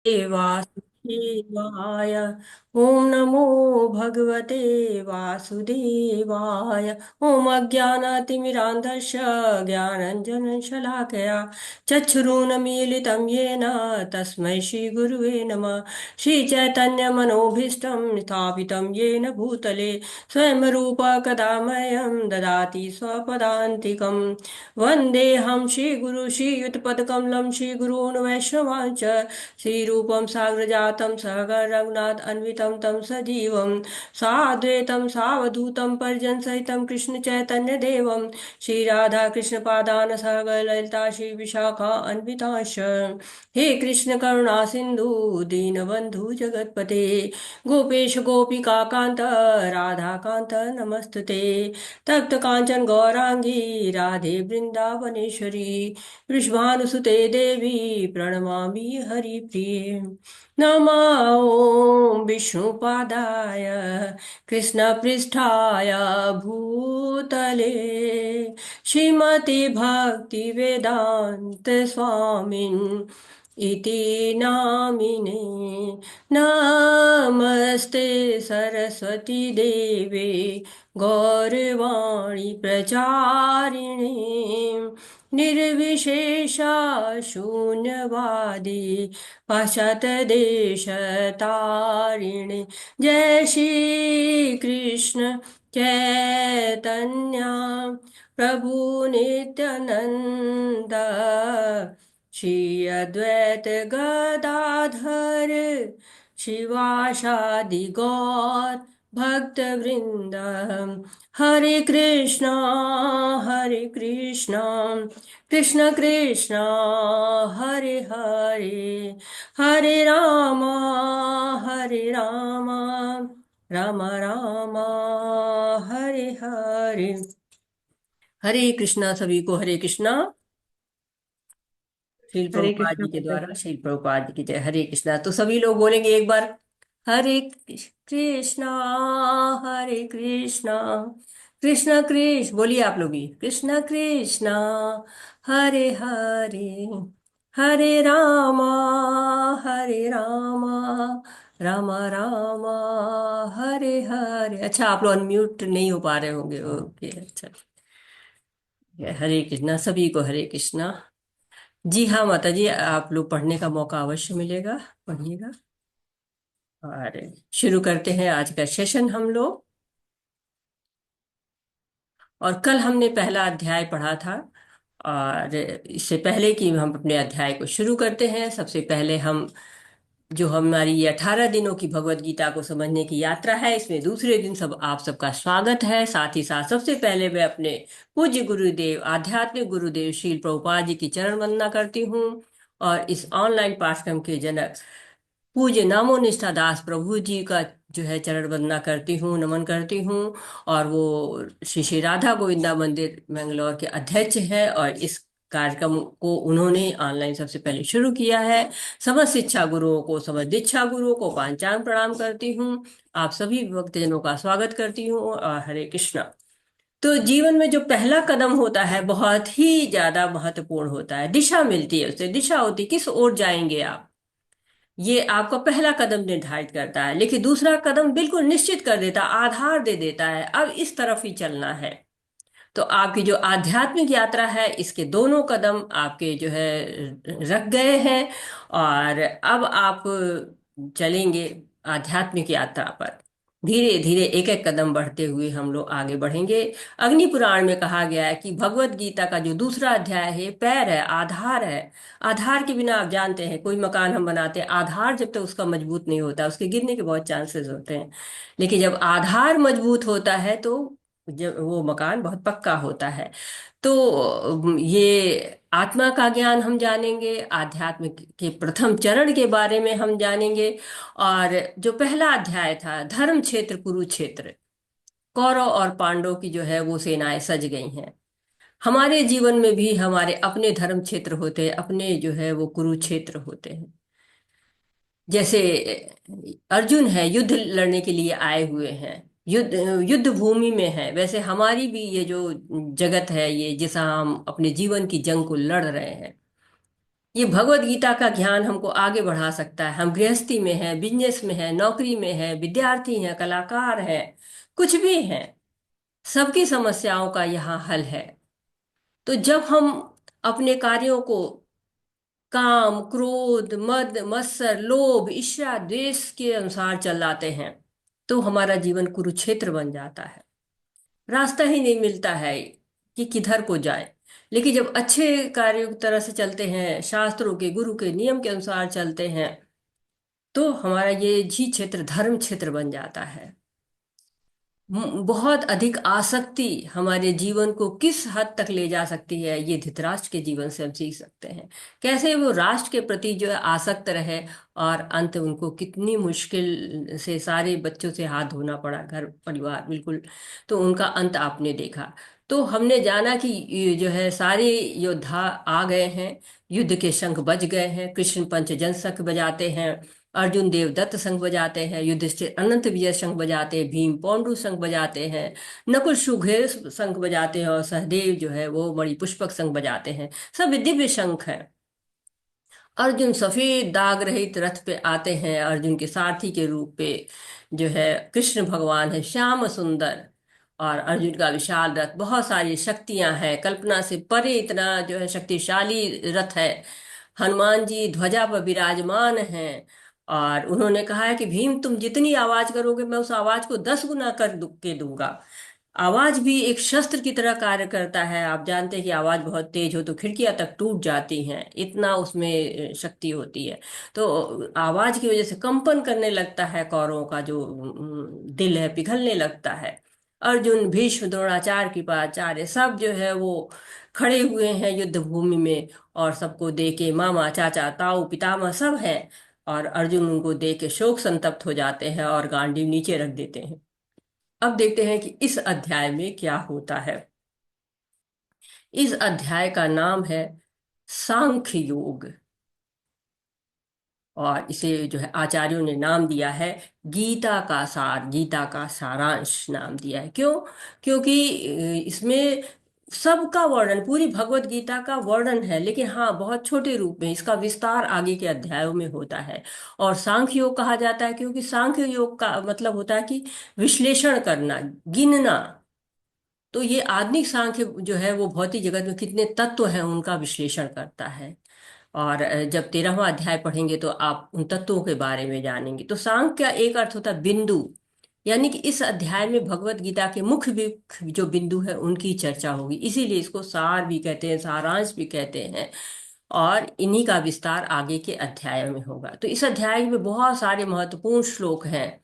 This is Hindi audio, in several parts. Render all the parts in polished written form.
वासुदेवाय। ओम नमो भगवते वासुदेवाय। ओम अज्ञानातिमिरान्धस्य ज्ञानञ्जनशलाकया चक्षुरुन्मीलितं येन तस्मै श्रीगुरुवे नमः। श्रीचैतन्यमनोभीष्टं स्थापितं येन भूतले स्वयं रूप कदा मह्यं ददाति स्वपदान्तिकं। वन्देऽहं श्रीगुरु श्रीयुतपदकमलं श्रीगुरून् वैष्णवांश्च श्रीरूपं साग्रजातं सहगण रघुनाथ अन्वितं तं सजीवं साद्वैतं सावधूतं परिजनसहितं कृष्ण चैतन्य देवं श्रीराधा कृष्ण पादान सहगण ललिता श्री विशाखा अन्वितांश। हे कृष्ण करुणा सिंधु दीनबंधु जगतपते गोपेश गोपिका कांत राधा कांत नमस्तुते। तप्त कांचन गौरांगी राधे वृंदावनेश्वरी वृषभानुसुते देवी प्रणमामि हरिप्रिये। नमः ॐ विष्णुपादाय कृष्णपृष्ठाय भूतले श्रीमति भक्तिवेदान्त स्वामिन् इति नामिने। नमस्ते सरस्वती देवे गौरवाणी प्रचारिणे निर्विशेषा शून्यवादी पाश्चात्यदेशतारिणे। जय श्री कृष्ण चैतन्य प्रभु नित्यानंद श्री अद्वैत गदाधर शिवासादि गौर भक्त वृंद। हरे कृष्णा कृष्ण कृष्ण हरे हरे हरे राम राम राम हरे हरे। हरे कृष्णा सभी को हरे कृष्णा। श्रील हरे प्रभुपाद कृष्ण जी के माता द्वारा जी। श्रील प्रभुपाद जी की जय। हरे कृष्णा तो सभी लोग बोलेंगे एक बार। हरे कृष्णा हरे कृष्णा कृष्ण कृष्ण बोलिए आप लोग भी कृष्ण कृष्णा हरे हरे हरे राम राम राम हरे हरे। अच्छा आप लोग अनम्यूट नहीं हो पा रहे होंगे। ओके अच्छा। हरे कृष्णा सभी को हरे कृष्णा। जी हाँ माता जी आप लोग पढ़ने का मौका अवश्य मिलेगा। पढ़िएगा और शुरू करते हैं आज का सेशन हम लोग। और कल हमने पहला अध्याय पढ़ा था। और इससे पहले कि हम अपने अध्याय को शुरू करते हैं सबसे पहले हम जो हमारी ये 18 दिनों की भगवत गीता को समझने की यात्रा है इसमें दूसरे दिन सब आप सबका स्वागत है। साथ ही साथ सबसे पहले मैं अपने पूज्य गुरुदेव आध्यात्मिक गुरुदेव श्रील प्रभुपाद जी की चरण वंदना करती हूँ। और इस ऑनलाइन पाठ्यक्रम के जनक पूज्य नामो निष्ठा दास प्रभु जी का जो है चरण वंदना करती हूँ नमन करती हूँ। और वो श्री श्री राधा गोविंदा मंदिर मैंगलोर के अध्यक्ष है और इस कार्यक्रम को उन्होंने ऑनलाइन सबसे पहले शुरू किया है। समस्त शिक्षा गुरुओं को समस्त दीक्षा गुरुओं को पांचांग प्रणाम करती हूँ। आप सभी भक्तजनों का स्वागत करती हूँ और हरे कृष्णा। तो जीवन में जो पहला कदम होता है बहुत ही ज्यादा महत्वपूर्ण होता है। दिशा मिलती है उससे दिशा होती है किस ओर जाएंगे आप। ये आपका पहला कदम निर्धारित करता है लेकिन दूसरा कदम बिल्कुल निश्चित कर देता आधार दे देता है अब इस तरफ ही चलना है। तो आपकी जो आध्यात्मिक यात्रा है इसके दोनों कदम आपके जो है रख गए हैं। और अब आप चलेंगे आध्यात्मिक यात्रा पर। धीरे धीरे एक एक कदम बढ़ते हुए हम लोग आगे बढ़ेंगे। अग्नि पुराण में कहा गया है कि भगवत गीता का जो दूसरा अध्याय है पैर है आधार है। आधार के बिना आप जानते हैं कोई मकान हम बनाते हैं आधार जब तक उसका मजबूत नहीं होता उसके गिरने के बहुत चांसेस होते हैं। लेकिन जब आधार मजबूत होता है तो जब वो मकान बहुत पक्का होता है। तो ये आत्मा का ज्ञान हम जानेंगे आध्यात्म के प्रथम चरण के बारे में हम जानेंगे। और जो पहला अध्याय था धर्म क्षेत्र कुरुक्षेत्र कौरव और पांडव की जो है वो सेनाएं सज गई हैं। हमारे जीवन में भी हमारे अपने धर्म क्षेत्र होते हैं अपने जो है वो कुरुक्षेत्र होते हैं। जैसे अर्जुन है युद्ध लड़ने के लिए आए हुए हैं युद्ध युद्ध भूमि में है वैसे हमारी भी ये जो जगत है ये जिसा हम अपने जीवन की जंग को लड़ रहे हैं। ये भगवत गीता का ज्ञान हमको आगे बढ़ा सकता है। हम गृहस्थी में हैं, बिजनेस में हैं, नौकरी में हैं, विद्यार्थी हैं, कलाकार हैं, कुछ भी हैं, सबकी समस्याओं का यहाँ हल है। तो जब हम अपने कार्यों को काम, क्रोध, मद, मत्सर, लोभ, ईर्ष्या, द्वेष के अनुसार चलाते हैं, तो हमारा जीवन कुरुक्षेत्र बन जाता है। रास्ता ही नहीं मिलता है कि किधर को जाए। लेकिन जब अच्छे कार्यों की तरह से चलते हैं, शास्त्रों के, गुरु के नियम के अनुसार चलते हैं, तो हमारा ये जी क्षेत्र धर्म क्षेत्र बन जाता है। बहुत अधिक आसक्ति हमारे जीवन को किस हद तक ले जा सकती है, ये धृतराष्ट्र के जीवन से हम सीख सकते हैं। कैसे वो राष्ट्र के प्रति जो है आसक्त रहे, और अंत उनको कितनी मुश्किल से सारे बच्चों से हाथ धोना पड़ा, घर परिवार बिल्कुल। तो उनका अंत आपने देखा। तो हमने जाना कि ये जो है सारे योद्धा आ गए हैं, युद्ध के शंख बज गए हैं, कृष्ण पंचजन शंख बजाते हैं, अर्जुन देवदत्त शंख बजाते हैं, युधिष्ठिर अनंत विजय शंख बजाते हैं, भीम पौंडू शंख बजाते हैं, नकुल सुघेर शंख बजाते हैं, और सहदेव जो है वो बड़ी पुष्पक शंख बजाते हैं। सब दिव्य शंख है। अर्जुन सफेद दाग रहित रथ पे आते हैं, अर्जुन के सारथी के रूप पे जो है कृष्ण भगवान है, श्याम सुंदर। और अर्जुन का विशाल रथ, बहुत सारी शक्तियां हैं, कल्पना से परे इतना जो है शक्तिशाली रथ है। हनुमान जी ध्वजा पर विराजमान हैं, और उन्होंने कहा है कि भीम तुम जितनी आवाज करोगे मैं उस आवाज को 10 गुना के दूंगा। आवाज भी एक शस्त्र की तरह कार्य करता है। आप जानते हैं कि आवाज बहुत तेज हो तो खिड़कियां तक टूट जाती हैं, इतना उसमें शक्ति होती है। तो आवाज की वजह से कंपन करने लगता है, कौरवों का जो दिल है पिघलने लगता है। अर्जुन, भीष्म, द्रोणाचार्य, कृपाचार्य सब जो है वो खड़े हुए हैं युद्ध भूमि में, और सबको दे के मामा, चाचा, ताऊ, पितामह सब हैं। और अर्जुन उनको देख के शोक संतप्त हो जाते हैं और गांडीव नीचे रख देते हैं। अब देखते हैं कि इस अध्याय में क्या होता है। इस अध्याय का नाम है सांख्य योग, और इसे जो है आचार्यों ने नाम दिया है गीता का सार, गीता का सारांश नाम दिया है। क्यों? क्योंकि इसमें सबका वर्णन, पूरी भगवत गीता का वर्णन है, लेकिन हाँ बहुत छोटे रूप में। इसका विस्तार आगे के अध्यायों में होता है। और सांख्य योग कहा जाता है क्योंकि सांख्य योग का मतलब होता है कि विश्लेषण करना, गिनना। तो ये आधुनिक सांख्य जो है वो भौतिक जगत में कितने तत्व हैं उनका विश्लेषण करता है। और जब 13वां अध्याय पढ़ेंगे तो आप उन तत्वों के बारे में जानेंगे। तो सांख्य का एक अर्थ होता है बिंदु, यानी कि इस अध्याय में भगवत गीता के मुख्य जो बिंदु है उनकी चर्चा होगी, इसीलिए इसको सार भी कहते हैं, सारांश भी कहते हैं। और इन्हीं का विस्तार आगे के अध्याय में होगा। तो इस अध्याय में बहुत सारे महत्वपूर्ण श्लोक हैं।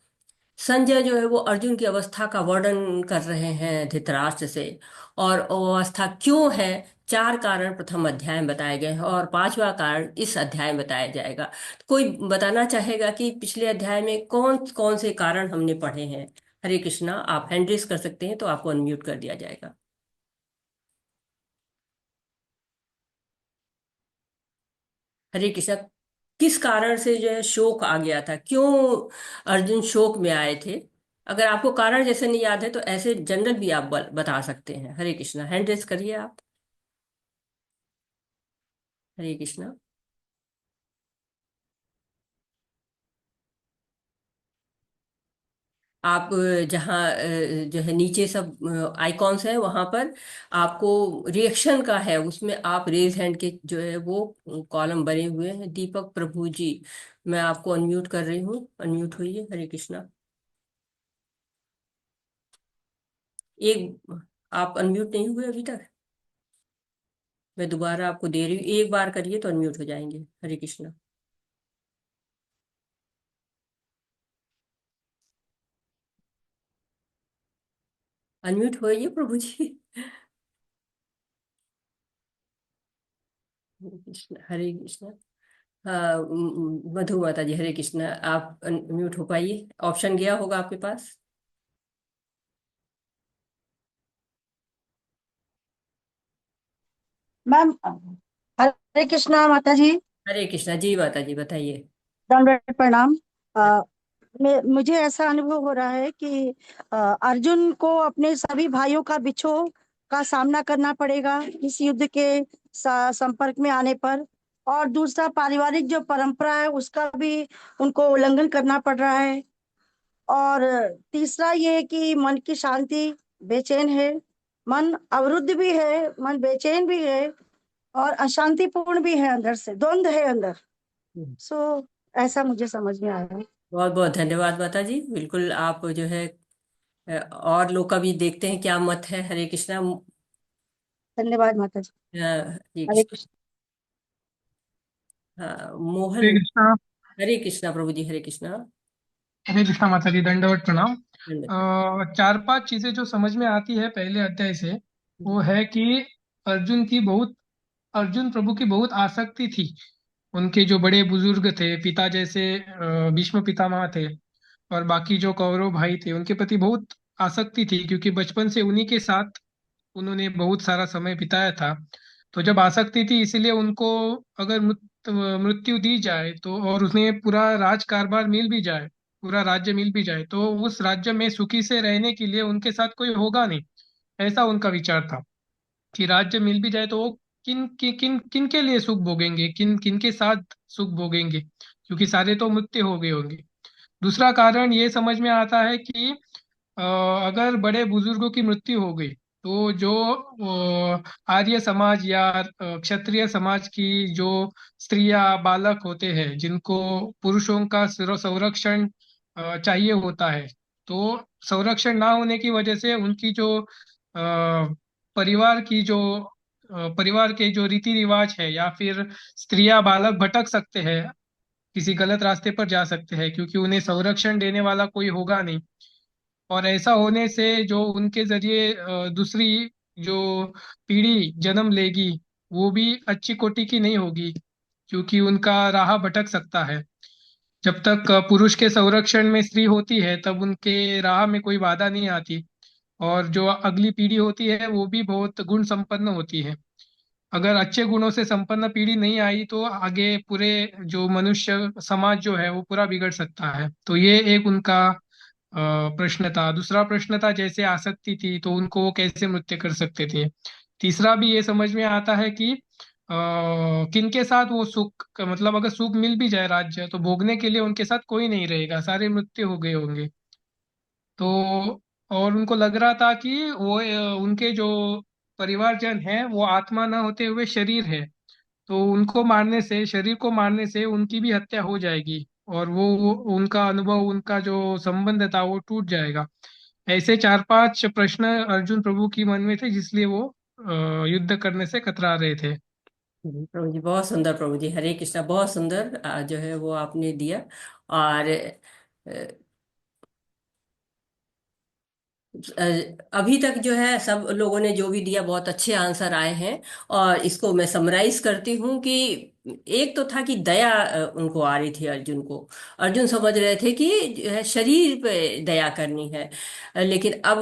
संजय जो है वो अर्जुन की अवस्था का वर्णन कर रहे हैं धृतराष्ट्र से, और वो अवस्था क्यों है, 4 कारण प्रथम अध्याय में बताए गए हैं, और 5वां कारण इस अध्याय में बताया जाएगा। तो कोई बताना चाहेगा कि पिछले अध्याय में कौन कौन से कारण हमने पढ़े हैं? हरे कृष्णा, आप हैंड रेस कर सकते हैं तो आपको अनम्यूट कर दिया जाएगा। हरे कृष्णा, किस कारण से जो है शोक आ गया था, क्यों अर्जुन शोक में आए थे? अगर आपको कारण जैसे नहीं याद है तो ऐसे जनरल भी आप बता सकते हैं। हरे कृष्णा, हैंड रेस करिए आप। हरे कृष्णा। आप जहाँ जो है नीचे सब आइकॉन्स हैं वहां पर आपको रिएक्शन का है, उसमें आप रेज हैंड के जो है वो कॉलम बने हुए हैं। दीपक प्रभु जी, मैं आपको अनम्यूट कर रही हूँ, अनम्यूट हुई। हरे कृष्णा। एक, आप अनम्यूट नहीं हुए अभी तक। मैं दोबारा आपको दे रही हूँ, एक बार करिए तो अनम्यूट हो जाएंगे। हरे कृष्णा। अनम्यूट होइए प्रभु जी। हरे कृष्णा, हरे कृष्णा। हाँ, मधु माता जी, हरे कृष्णा, आप अनम्यूट हो पाइए, ऑप्शन गया होगा आपके पास। मैम, हरे कृष्णा माता जी। हरे कृष्णा जी, माता जी बताइए। दंडवत प्रणाम। मुझे ऐसा अनुभव हो रहा है कि अर्जुन को अपने सभी भाइयों का बिछोह का सामना करना पड़ेगा इस युद्ध के संपर्क में आने पर। और दूसरा पारिवारिक जो परंपरा है उसका भी उनको उल्लंघन करना पड़ रहा है। और तीसरा ये है कि मन की शांति बेचैन है, मन अवरुद्ध भी है, मन बेचैन भी है, और अशांतिपूर्ण भी है, अंदर से द्वंद्व है अंदर। सो ऐसा मुझे समझ में आया। बहुत बहुत धन्यवाद माता जी। बिल्कुल आप जो है और लोग का भी देखते हैं क्या मत है। हरे कृष्णा। धन्यवाद माता जी। हरे हरे कृष्ण। कृष्ण। हरे मोहन। कृष्णा। हरे कृष्णा प्रभु जी। हरे कृष्णा। हरे कृष्णा माता जी, दंडवत प्रणाम। दंड। चार पांच चीजें जो समझ में आती है पहले अध्याय से, वो है कि अर्जुन की बहुत अर्जुन प्रभु की बहुत आसक्ति थी। उनके जो बड़े बुजुर्ग थे, पिता जैसे भीष्म पितामह थे, और बाकी जो कौरव भाई थे उनके प्रति बहुत आसक्ति थी, क्योंकि बचपन से उन्हीं के साथ उन्होंने बहुत सारा समय बिताया था। तो जब आसक्ति थी, इसीलिए उनको अगर मृत्यु दी जाए तो, और उसने पूरा राज कारभार मिल भी जाए, पूरा राज्य मिल भी जाए, तो उस राज्य में सुखी से रहने के लिए उनके साथ कोई होगा नहीं। ऐसा उनका विचार था कि राज्य मिल भी जाए तो वो किन के लिए सुख भोगेंगे, किन किन के साथ सुख भोगेंगे, क्योंकि सारे तो मृत्यु हो गए होंगे। दूसरा कारण ये समझ में आता है कि अ, अगर बड़े बुजुर्गों की मृत्यु हो गई तो जो आर्य समाज या क्षत्रिय समाज की जो स्त्रियां बालक होते हैं, जिनको पुरुषों का संरक्षण चाहिए होता है, तो संरक्षण ना होने की वजह से उनकी जो परिवार की जो परिवार के जो रीति रिवाज है, या फिर स्त्रियां बालक भटक सकते हैं, किसी गलत रास्ते पर जा सकते हैं, क्योंकि उन्हें संरक्षण देने वाला कोई होगा नहीं। और ऐसा होने से जो उनके जरिए दूसरी जो पीढ़ी जन्म लेगी, वो भी अच्छी कोटि की नहीं होगी, क्योंकि उनका राह भटक सकता है। जब तक पुरुष के संरक्षण में स्त्री होती है, तब उनके राह में कोई बाधा नहीं आती, और जो अगली पीढ़ी होती है वो भी बहुत गुण संपन्न होती है। अगर अच्छे गुणों से संपन्न पीढ़ी नहीं आई तो आगे पूरे जो मनुष्य समाज जो है वो पूरा बिगड़ सकता है। तो ये एक उनका प्रश्न था। दूसरा प्रश्न था, जैसे आसक्ति थी तो उनको वो कैसे नृत्य कर सकते थे। तीसरा भी ये समझ में आता है कि किनके साथ वो मतलब अगर सुख मिल भी जाए राज्य, तो भोगने के लिए उनके साथ कोई नहीं रहेगा, सारे मृत्यु हो गए होंगे। तो और उनको लग रहा था कि वो उनके जो परिवारजन है वो आत्मा ना होते हुए शरीर है, तो उनको मारने से, शरीर को मारने से उनकी भी हत्या हो जाएगी, और वो उनका अनुभव, उनका जो संबंध था वो टूट जाएगा। ऐसे चार पांच प्रश्न अर्जुन प्रभु की मन में थे, जिसलिए वो युद्ध करने से कतरा रहे थे। प्रभु जी बहुत सुंदर। प्रभु जी हरे कृष्णा। बहुत सुंदर जो है वो आपने दिया। और अ, अभी तक जो है सब लोगों ने जो भी दिया बहुत अच्छे आंसर आए हैं। और इसको मैं समराइज करती हूँ कि एक तो था कि दया उनको आ रही थी अर्जुन को। अर्जुन समझ रहे थे कि जो है शरीर पे दया करनी है। लेकिन अब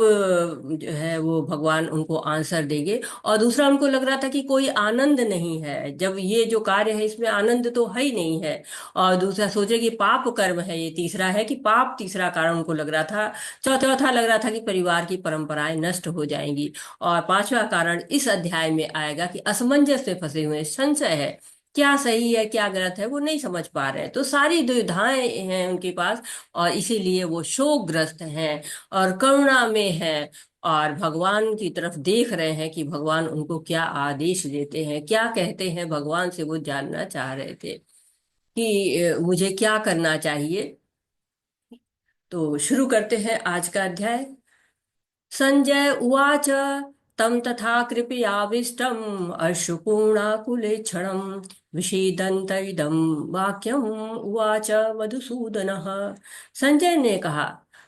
जो है वो भगवान उनको आंसर देंगे। और दूसरा उनको लग रहा था कि कोई आनंद नहीं है, जब ये जो कार्य है इसमें आनंद तो है ही नहीं है। और दूसरा सोचे कि पाप कर्म है, ये तीसरा है कि पाप, तीसरा कारण उनको लग रहा था। चौथा लग रहा था कि परिवार की परंपराएं नष्ट हो जाएंगी। और पांचवा कारण इस अध्याय में आएगा कि असमंजस में फंसे हुए हैं, संशय है, क्या सही है क्या गलत है वो नहीं समझ पा रहे हैं, तो सारी दुविधाएं हैं उनके पास। और इसीलिए वो शोकग्रस्त हैं और करुणा में हैं। और भगवान की तरफ देख रहे हैं कि भगवान उनको क्या आदेश देते हैं, क्या कहते हैं भगवान से, वो जानना चाह रहे थे कि मुझे क्या करना चाहिए। तो शुरू करते हैं आज का अध्याय। संजय उवाच तं तथा कृपयाविष्टम् अश्रुपूर्णाकुलेक्षणं विषीदन्त इदं वाक्यम् उवाच मधुसूदनः। संजय ने कहा,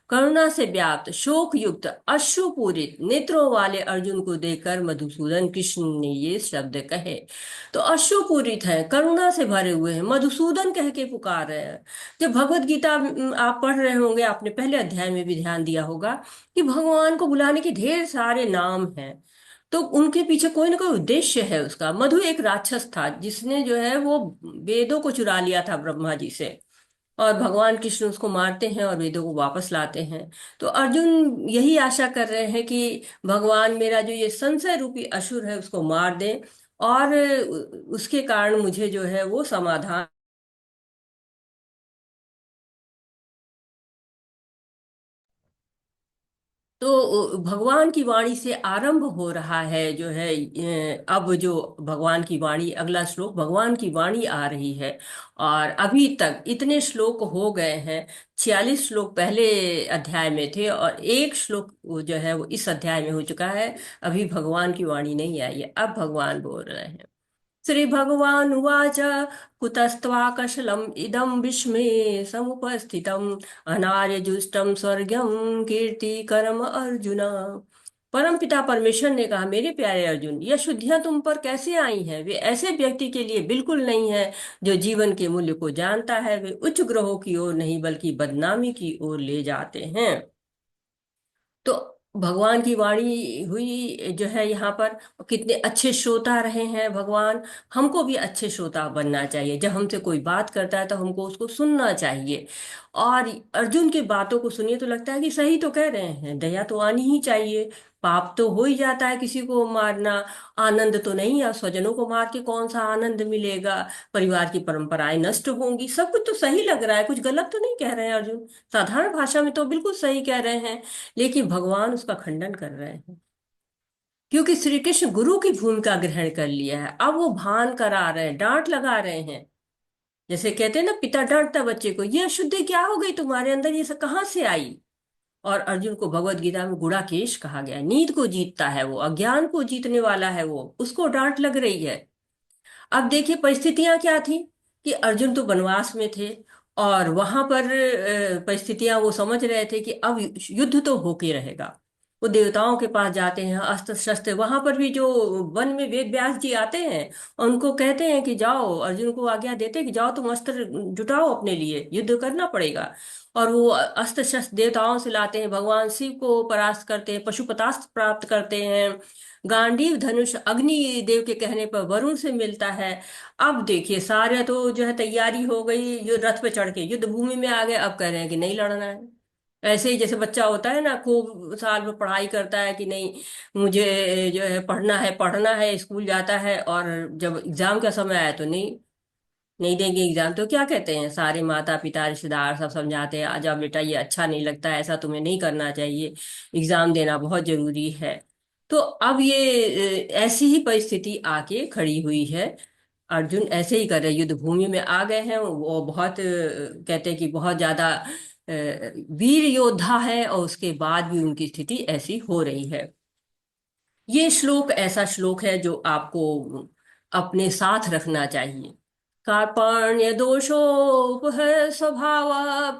करुणा से व्याप्त शोक युक्त अश्रुपूरित नेत्रों वाले अर्जुन को देखकर मधुसूदन कृष्ण ने ये शब्द कहे। तो अश्रुपूरित है, करुणा से भरे हुए हैं, मधुसूदन कह के पुकार रहे हैं। जब भगवत गीता आप पढ़ रहे होंगे, आपने पहले अध्याय में भी ध्यान दिया होगा कि भगवान को बुलाने के ढेर सारे नाम हैं। तो उनके पीछे कोई ना कोई उद्देश्य है उसका। मधु एक राक्षस था जिसने जो है वो वेदों को चुरा लिया था ब्रह्मा जी से। और भगवान कृष्ण उसको मारते हैं और वेदों को वापस लाते हैं। तो अर्जुन यही आशा कर रहे हैं कि भगवान मेरा जो ये संशय रूपी असुर है उसको मार दें। और उसके कारण मुझे जो है वो समाधान। तो भगवान की वाणी से आरंभ हो रहा है जो है, अब जो भगवान की वाणी, अगला श्लोक भगवान की वाणी आ रही है। और अभी तक इतने श्लोक हो गए हैं, 46 श्लोक पहले अध्याय में थे और एक श्लोक वो जो है वो इस अध्याय में हो चुका है। अभी भगवान की वाणी नहीं आई है, अब भगवान बोल रहे हैं। श्रीभगवानुवाच कुतस्त्वाकशलम् इदं विस्मे समुपस्थितम् अनार्यजुष्टं स्वर्गं कीर्तिकरम अर्जुन। परमपिता परमेश्वर ने कहा, मेरे प्यारे अर्जुन, यह शुद्धियां तुम पर कैसे आई हैं? वे ऐसे व्यक्ति के लिए बिल्कुल नहीं है जो जीवन के मूल्य को जानता है। वे उच्च ग्रहों की ओर नहीं बल्कि बदनामी की ओर ले जाते हैं। तो भगवान की वाणी हुई जो है यहाँ पर। कितने अच्छे श्रोता रहे हैं भगवान। हमको भी अच्छे श्रोता बनना चाहिए। जब हमसे कोई बात करता है तो हमको उसको सुनना चाहिए। और अर्जुन की बातों को सुनिए तो लगता है कि सही तो कह रहे हैं, दया तो आनी ही चाहिए। पाप तो हो ही जाता है किसी को मारना, आनंद तो नहीं है। स्वजनों को मार के कौन सा आनंद मिलेगा? परिवार की परंपराएं नष्ट होंगी। सब कुछ तो सही लग रहा है, कुछ गलत तो नहीं कह रहे हैं अर्जुन। साधारण भाषा में तो बिल्कुल सही कह रहे हैं। लेकिन भगवान उसका खंडन कर रहे हैं, क्योंकि श्री कृष्ण गुरु की भूमिका ग्रहण कर लिया है। अब वो भान करा रहे हैं, डांट लगा रहे हैं। जैसे कहते हैं ना, पिता डांटता बच्चे को, ये अशुद्धि क्या हो गई तुम्हारे अंदर, ये सब कहाँ से आई? और अर्जुन को भगवत गीता में गुड़ाकेश कहा गया है। नीत को जीतता है वो, अज्ञान को जीतने वाला है वो, उसको डांट लग रही है। अब देखिए परिस्थितियां क्या थी, कि अर्जुन तो वनवास में थे और वहां पर परिस्थितियां वो समझ रहे थे कि अब युद्ध तो होके रहेगा। वो देवताओं के पास जाते हैं, अस्त्र शस्त्र, वहां पर भी जो वन में वेद व्यास जी आते हैं और उनको कहते हैं कि जाओ, अर्जुन को आज्ञा देते हैं कि जाओ तुम अस्त्र जुटाओ, अपने लिए युद्ध करना पड़ेगा। और वो अस्त्र शस्त्र देवताओं से लाते हैं, भगवान शिव को परास्त करते हैं, पशुपतास्त्र प्राप्त करते हैं, गांडीव धनुष अग्नि देव के कहने पर वरुण से मिलता है। अब देखिए सारे तो जो है तैयारी हो गई, जो रथ पे चढ़ के युद्ध भूमि में आ गए। अब कह रहे हैं कि नहीं लड़ना है। ऐसे ही जैसे बच्चा होता है ना, खूब साल में पढ़ाई करता है कि नहीं, मुझे जो है पढ़ना है, स्कूल जाता है, और जब एग्जाम का समय आया तो नहीं, नहीं देंगे एग्जाम। तो क्या कहते हैं, सारे माता पिता रिश्तेदार सब समझाते हैं, आजा बेटा ये अच्छा नहीं लगता, ऐसा तुम्हें नहीं करना चाहिए, एग्जाम देना बहुत जरूरी है। तो अब ये ऐसी ही परिस्थिति आके खड़ी हुई है। अर्जुन ऐसे ही कर रहे, युद्ध भूमि में आ गए हैं। वो बहुत कहते हैं कि बहुत ज्यादा वीर योद्धा है, और उसके बाद भी उनकी स्थिति ऐसी हो रही है। ये श्लोक ऐसा श्लोक है जो आपको अपने साथ रखना चाहिए। कार्पण्य दोषोपह स्वभाव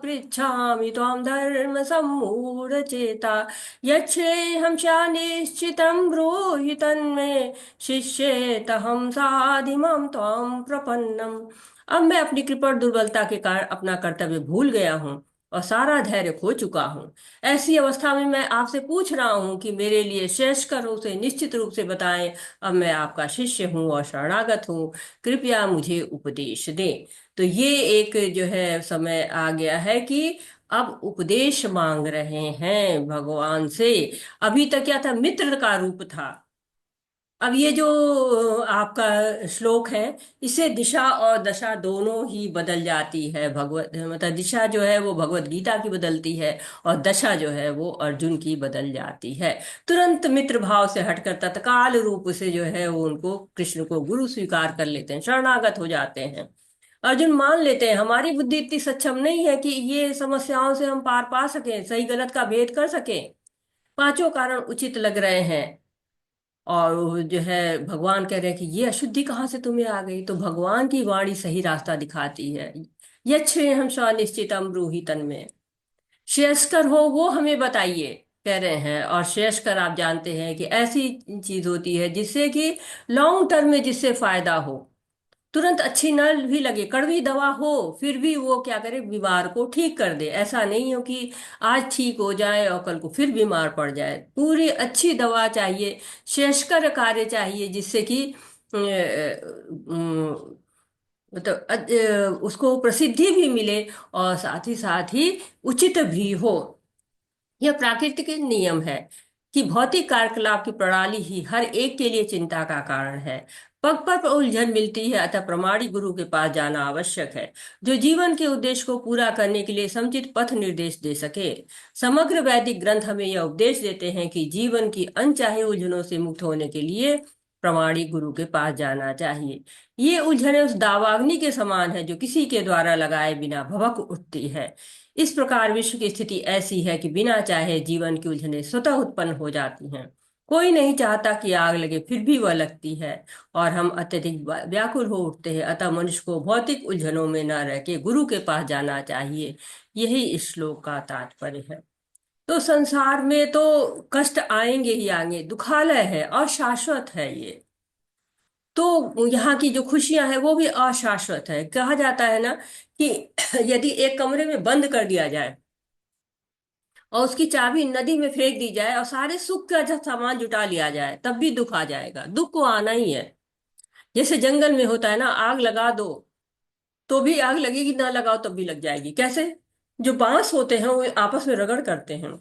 पृच्छामि त्वां धर्म सम्मूढ़ चेता यच्छ्रेयं निश्चितं ब्रूहि तन्मे शिष्येतहं साधिमां त्वां प्रपन्नम। अब मैं अपनी कृपा और दुर्बलता के कारण अपना कर्तव्य भूल गया हूँ और सारा धैर्य खो चुका हूँ। ऐसी अवस्था में मैं आपसे पूछ रहा हूँ कि मेरे लिए श्रेष्ठकर उसे निश्चित रूप से बताएं। अब मैं आपका शिष्य हूँ और शरणागत हूँ, कृपया मुझे उपदेश दें। तो ये एक जो है समय आ गया है कि अब उपदेश मांग रहे हैं भगवान से। अभी तक क्या था, मित्र का रूप था। अब ये जो आपका श्लोक है, इससे दिशा और दशा दोनों ही बदल जाती है। भगवत मतलब दिशा जो है वो भगवत गीता की बदलती है, और दशा जो है वो अर्जुन की बदल जाती है। तुरंत मित्र भाव से हटकर तत्काल रूप से जो है वो उनको, कृष्ण को गुरु स्वीकार कर लेते हैं, शरणागत हो जाते हैं। अर्जुन मान लेते हैं हमारी बुद्धि इतनी सक्षम नहीं है कि ये समस्याओं से हम पार पा सकें, सही गलत का भेद कर सकें। पांचों कारण उचित लग रहे हैं। और वो जो है भगवान कह रहे हैं कि ये अशुद्धि कहाँ से तुम्हें आ गई? तो भगवान की वाणी सही रास्ता दिखाती है। यच्छ्रेयं निश्चितम ब्रूहि तन्मे। श्रेयस्कर हो वो हमें बताइए, कह रहे हैं। और श्रेयस्कर आप जानते हैं कि ऐसी चीज होती है जिससे कि लॉन्ग टर्म में जिससे फायदा हो, तुरंत अच्छी न भी लगे, कड़वी दवा हो, फिर भी वो क्या करे, बीमार को ठीक कर दे। ऐसा नहीं हो कि आज ठीक हो जाए और कल को फिर बीमार पड़ जाए। पूरी अच्छी दवा चाहिए, श्रेयस्कर कार्य चाहिए, जिससे कि मतलब उसको प्रसिद्धि भी मिले और साथ ही उचित भी हो। यह प्राकृतिक नियम है कि भौतिक कार्यकलाप की प्रणाली ही हर एक के लिए चिंता का कारण है। पग पर उलझन मिलती है, अतः प्रमाणिक गुरु के पास जाना आवश्यक है, जो जीवन के उद्देश्य को पूरा करने के लिए समुचित पथ निर्देश दे सके। समग्र वैदिक ग्रंथ हमें यह उपदेश देते हैं कि जीवन की अनचाही उलझनों से मुक्त होने के लिए प्रमाणिक गुरु के पास जाना चाहिए। ये उलझनें उस दावाग्नि के समान है जो किसी के द्वारा लगाए बिना भभक उठती है। इस प्रकार विश्व की स्थिति ऐसी है कि बिना चाहे जीवन की उलझनें स्वतः उत्पन्न हो जाती हैं। कोई नहीं चाहता कि आग लगे, फिर भी वह लगती है और हम अत्यधिक व्याकुल हो उठते हैं। अतः मनुष्य को भौतिक उलझनों में न रह के गुरु के पास जाना चाहिए। यही इस श्लोक का तात्पर्य है। तो संसार में तो कष्ट आएंगे ही आएंगे, दुखालय है, अशाश्वत है ये। तो यहाँ की जो खुशियां हैं वो भी अशाश्वत है। कहा जाता है ना कि यदि एक कमरे में बंद कर दिया जाए और उसकी चाबी नदी में फेंक दी जाए और सारे सुख का जब सामान जुटा लिया जाए, तब भी दुख आ जाएगा। दुख को आना ही है। जैसे जंगल में होता है ना, आग लगा दो तो भी आग लगेगी, ना लगाओ तब भी लग जाएगी। कैसे? जो बांस होते हैं वो आपस में रगड़ करते हैं,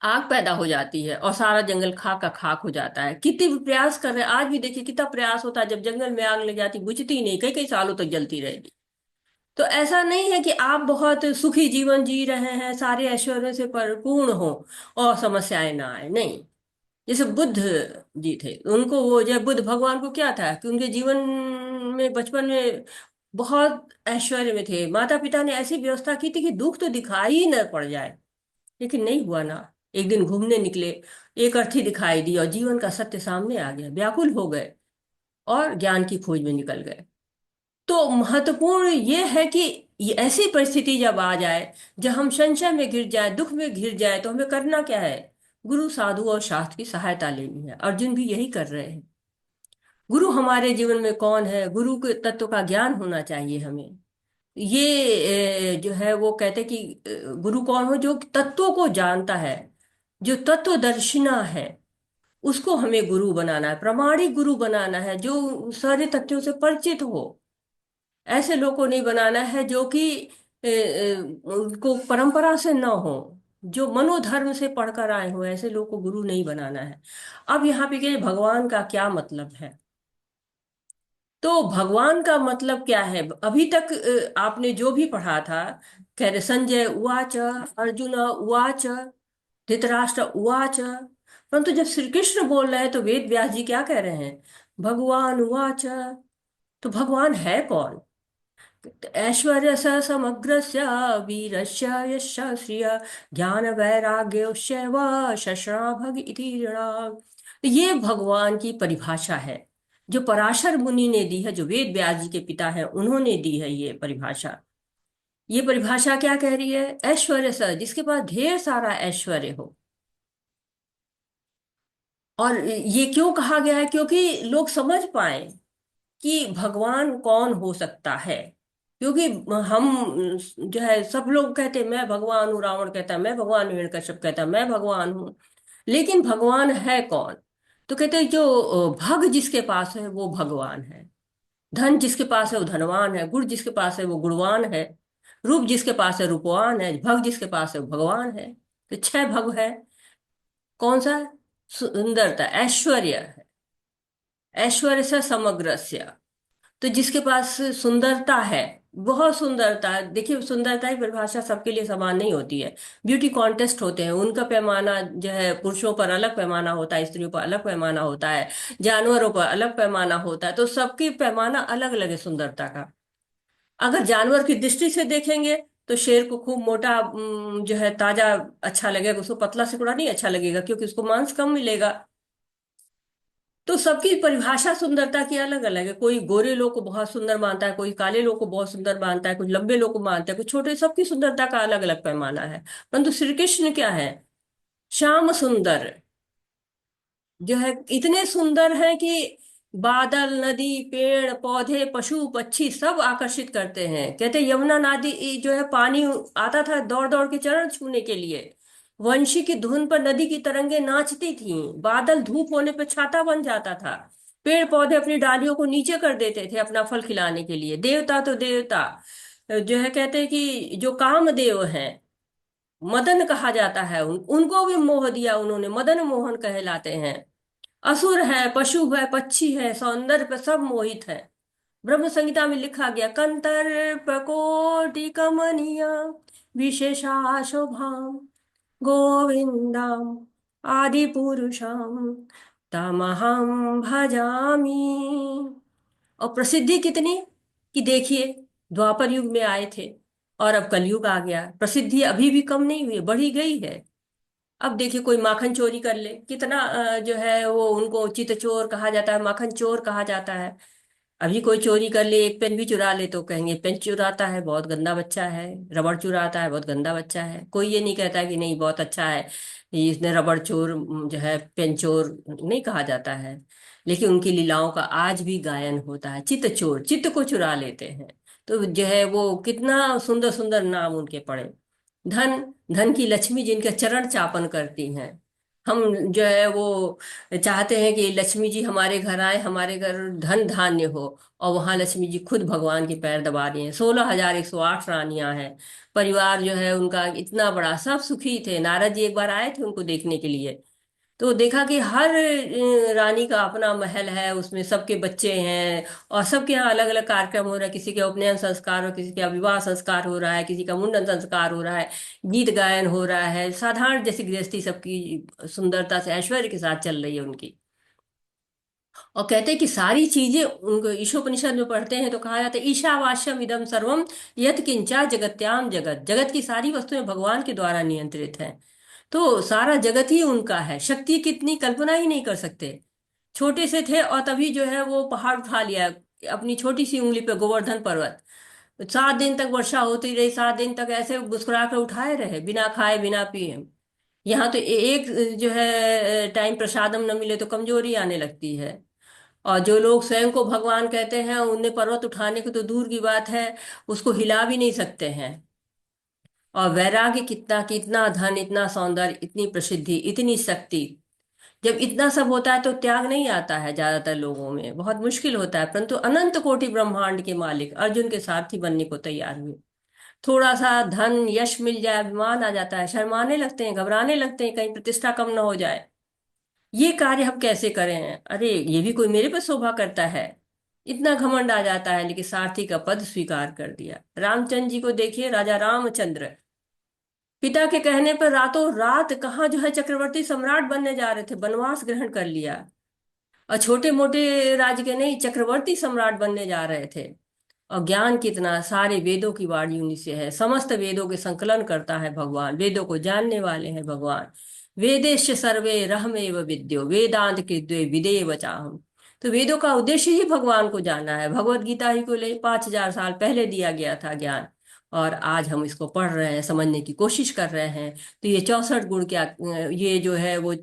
आग पैदा हो जाती है और सारा जंगल खाक का खाक हो जाता है। कितने भी प्रयास कर रहे हैं, आज भी देखिए कितना प्रयास होता है, जब जंगल में आग लग जाती बुझती ही नहीं, कई कई सालों तक जलती रहेगी। तो ऐसा नहीं है कि आप बहुत सुखी जीवन जी रहे हैं, सारे ऐश्वर्य से परिपूर्ण हो और समस्याएं ना आए, नहीं। जैसे बुद्ध जी थे, उनको वो जब बुद्ध भगवान को क्या था कि उनके जीवन में बचपन में बहुत ऐश्वर्य में थे, माता पिता ने ऐसी व्यवस्था की थी कि दुख तो दिखाई ही न पड़ जाए, लेकिन नहीं हुआ ना। एक दिन घूमने निकले, एक अर्थी दिखाई दी और जीवन का सत्य सामने आ गया, व्याकुल हो गए और ज्ञान की खोज में निकल गए। तो महत्वपूर्ण ये है कि ये ऐसी परिस्थिति जब आ जाए, जब हम संशय में गिर जाए, दुख में गिर जाए, तो हमें करना क्या है? गुरु साधु और शास्त्र की सहायता लेनी है। अर्जुन भी यही कर रहे हैं। गुरु हमारे जीवन में कौन है? गुरु के तत्व का ज्ञान होना चाहिए हमें। ये जो है वो कहते कि गुरु कौन हो? जो तत्वों को जानता है, जो तत्वदर्शिना है, उसको हमें गुरु बनाना है, प्रामाणिक गुरु बनाना है, जो सारे तथ्यों से परिचित हो। ऐसे लोग को नहीं बनाना है जो कि उनको परंपरा से न हो, जो मनोधर्म से पढ़कर आए हो, ऐसे लोग को गुरु नहीं बनाना है। अब यहाँ पे के भगवान का क्या मतलब है? तो भगवान का मतलब क्या है? अभी तक आपने जो भी पढ़ा था, कह रहे संजय उवाच, अर्जुन उवाच, धृतराष्ट्र उवाच। परंतु जब श्री कृष्ण बोल रहे हैं तो वेद व्यास जी क्या कह रहे हैं? भगवान उवाच। तो भगवान है कौन? ऐश्वर्य स समग्रस्य वीरस्य यश श्रिय ज्ञान वैराग्योश्च व शशाभग इति ऋणाम्। ये भगवान की परिभाषा है जो पराशर मुनि ने दी है, जो वेद व्यास जी के पिता हैं उन्होंने दी है ये परिभाषा। ये परिभाषा क्या कह रही है? ऐश्वर्य स, जिसके पास ढेर सारा ऐश्वर्य हो। और ये क्यों कहा गया है? क्योंकि लोग समझ पाए कि भगवान कौन हो सकता है। क्योंकि हम जो है, सब लोग कहते हैं मैं भगवान हूँ, रावण कहता है मैं भगवान हूँ, हिरण्यकश्यप कहता है मैं भगवान हूँ। लेकिन भगवान है कौन? तो कहते हैं जो भग जिसके पास है वो भगवान है। धन जिसके पास है वो धनवान है, गुण जिसके पास है वो गुणवान है, रूप जिसके पास है रूपवान है, भग जिसके पास है वो भगवान है। तो छह भग है। कौन सा? सुंदरता, ऐश्वर्य है। ऐश्वर्य से समग्रस्य, तो जिसके पास सुंदरता है, बहुत सुंदरता है। देखिए, सुंदरता की परिभाषा सबके लिए समान नहीं होती है। ब्यूटी कॉन्टेस्ट होते हैं, उनका पैमाना जो है पुरुषों पर अलग पैमाना होता है, स्त्रियों पर अलग पैमाना होता है, जानवरों पर अलग पैमाना होता है। तो सबकी पैमाना अलग अलग है सुंदरता का। अगर जानवर की दृष्टि से देखेंगे तो शेर को खूब मोटा जो है ताजा अच्छा लगेगा, उसको पतला सिकुड़ा नहीं अच्छा लगेगा, क्योंकि उसको मांस कम मिलेगा। तो सबकी परिभाषा सुंदरता की अलग अलग है। कोई गोरे लोग को बहुत सुंदर मानता है, कोई काले लोग को बहुत सुंदर मानता है, कुछ लंबे लोग को मानता है, कुछ छोटे। सबकी सुंदरता का अलग अलग पैमाना है। परंतु श्री कृष्ण क्या है? श्याम सुंदर, जो है इतने सुंदर हैं कि बादल, नदी, पेड़ पौधे, पशु पक्षी सब आकर्षित करते हैं। कहते हैं यमुना नदी जो है, पानी आता था दौड़ दौड़ के चरण छूने के लिए। वंशी की धुन पर नदी की तरंगे नाचती थीं। बादल धूप होने पर छाता बन जाता था। पेड़ पौधे अपनी डालियों को नीचे कर देते थे अपना फल खिलाने के लिए। देवता तो देवता जो है, कहते हैं कि जो कामदेव हैं, मदन कहा जाता है उनको भी मोह दिया उन्होंने, मदन मोहन कहलाते हैं। असुर है, पशु है, पक्षी है, सौंदर्य पे सब मोहित है। ब्रह्म संहिता में लिखा गया, कंतर प्रकोटि कमनीय विशेषा शोभाम गोविंदम आदि पुरुषम तमहम भजामि। और प्रसिद्धि कितनी, कि देखिए द्वापर युग में आए थे और अब कलयुग आ गया, प्रसिद्धि अभी भी कम नहीं हुई, बढ़ी गई है। अब देखिए कोई माखन चोरी कर ले, कितना जो है वो उनको चित चोर कहा जाता है, माखन चोर कहा जाता है। अभी कोई चोरी कर ले, एक पेन भी चुरा ले तो कहेंगे पेन चुराता है बहुत गंदा बच्चा है, रबड़ चुराता है बहुत गंदा बच्चा है। कोई ये नहीं कहता कि नहीं बहुत अच्छा है, ये इसने रबड़ चोर जो है पेन चोर नहीं कहा जाता है। लेकिन उनकी लीलाओं का आज भी गायन होता है, चित्त चोर, चित्त को चुरा लेते हैं। तो जो है वो कितना सुंदर सुंदर नाम उनके पड़े। धन, धन की लक्ष्मी जिनके चरण चापन करती हैं। हम जो है वो चाहते हैं कि लक्ष्मी जी हमारे घर आए, हमारे घर धन धान्य हो, और वहां लक्ष्मी जी खुद भगवान के पैर दबा रही हैं। 16,108 रानियां हैं, परिवार जो है उनका इतना बड़ा, सब सुखी थे। नारद जी एक बार आए थे उनको देखने के लिए, तो देखा कि हर रानी का अपना महल है, उसमें सबके बच्चे हैं, और सबके यहाँ अलग अलग कार्यक्रम हो रहा है। किसी के उपनयन संस्कार हो, किसी का विवाह संस्कार हो रहा है, किसी का मुंडन संस्कार हो रहा है, गीत गायन हो रहा है। साधारण जैसी गृहस्थी सबकी सुंदरता से ऐश्वर्य के साथ चल रही है उनकी। और कहते हैं कि सारी चीजें उनको ईशोपनिषद में पढ़ते हैं तो कहा जाता है, ईशावास्यम इदम सर्वम यत् किंचा जगत्याम जगत। जगत की सारी वस्तुएं भगवान के द्वारा नियंत्रित हैं। तो सारा जगत ही उनका है, शक्ति कितनी कल्पना ही नहीं कर सकते। छोटे से थे और तभी जो है वो पहाड़ उठा लिया अपनी छोटी सी उंगली पे, गोवर्धन पर्वत। 7 दिन तक वर्षा होती रही, 7 दिन तक ऐसे मुस्कुरा कर उठाए रहे, बिना खाए बिना पिए। यहाँ तो एक जो है टाइम प्रसादम न मिले तो कमजोरी आने लगती है। और जो लोग स्वयं को भगवान कहते हैं, उन्हें पर्वत उठाने की तो दूर की बात है, उसको हिला भी नहीं सकते हैं। और वैराग्य कितना, कितना धन, इतना सौंदर्य, इतनी प्रसिद्धि, इतनी शक्ति, जब इतना सब होता है तो त्याग नहीं आता है ज्यादातर लोगों में, बहुत मुश्किल होता है। परंतु अनंत कोटि ब्रह्मांड के मालिक अर्जुन के सारथी बनने को तैयार हुए। थोड़ा सा धन यश मिल जाए, अभिमान आ जाता है, शर्माने लगते हैं, घबराने लगते हैं कहीं प्रतिष्ठा कम ना हो जाए। ये कार्य हम कैसे करें, अरे ये भी कोई मेरे पर शोभा करता है, इतना घमंड आ जाता है। लेकिन सारथी का पद स्वीकार कर दिया। रामचंद्र जी को देखिए, राजा रामचंद्र पिता के कहने पर रातों रात कहाँ जो है चक्रवर्ती सम्राट बनने जा रहे थे, वनवास ग्रहण कर लिया। और छोटे मोटे राज्य के नहीं, चक्रवर्ती सम्राट बनने जा रहे थे। और ज्ञान कितना, सारे वेदों की वाणी उन्हीं से है, समस्त वेदों के संकलन करता है भगवान, वेदों को जानने वाले हैं भगवान। वेदेश सर्वे रहमेव विद्यो वेदांत कृद्वे विदेव चाहम। तो वेदों का उद्देश्य ही भगवान को जानना है। भगवत गीता ही को ले 5,000 साल पहले दिया गया था ज्ञान, और आज हम इसको पढ़ रहे हैं, समझने की कोशिश कर रहे हैं। तो ये 64 गुण क्या, ये जो है वो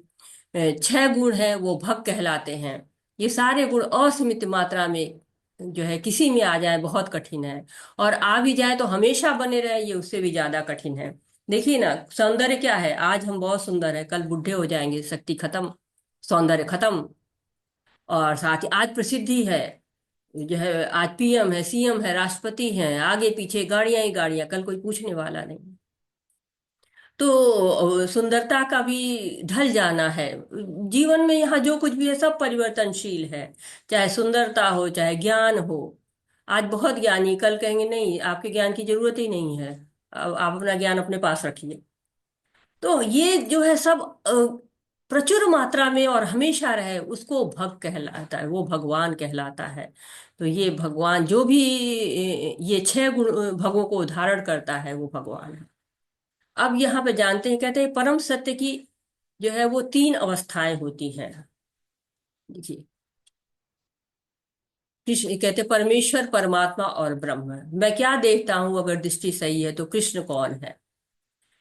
6 गुण है वो भग कहलाते हैं। ये सारे गुण असीमित मात्रा में जो है किसी में आ जाए बहुत कठिन है, और आ भी जाए तो हमेशा बने रहे ये उससे भी ज्यादा कठिन है। देखिए ना, सौंदर्य क्या है, आज हम बहुत सुंदर है, कल बुढ़े हो जाएंगे, शक्ति खत्म, सौंदर्य खत्म। और साथ ही आज प्रसिद्धि है, जो है आज पीएम है, सीएम है, राष्ट्रपति है, आगे पीछे गाड़ियां ही गाड़ियां, कल कोई पूछने वाला नहीं। तो सुंदरता का भी ढल जाना है। जीवन में यहाँ जो कुछ भी है सब परिवर्तनशील है, चाहे सुंदरता हो चाहे ज्ञान हो। आज बहुत ज्ञानी, कल कहेंगे नहीं आपके ज्ञान की जरूरत ही नहीं है, अब आप अपना ज्ञान अपने पास रखिए। तो ये जो है सब प्रचुर मात्रा में और हमेशा रहे, उसको भग कहलाता है, वो भगवान कहलाता है। तो ये भगवान जो भी ये 6 गुण भगों को धारण करता है वो भगवान है। अब यहाँ पे जानते हैं, कहते हैं परम सत्य की जो है वो 3 अवस्थाएं होती हैं। देखिए, कृष्ण कहते हैं परमेश्वर, परमात्मा और ब्रह्म। मैं क्या देखता हूं, अगर दृष्टि सही है तो कृष्ण कौन है।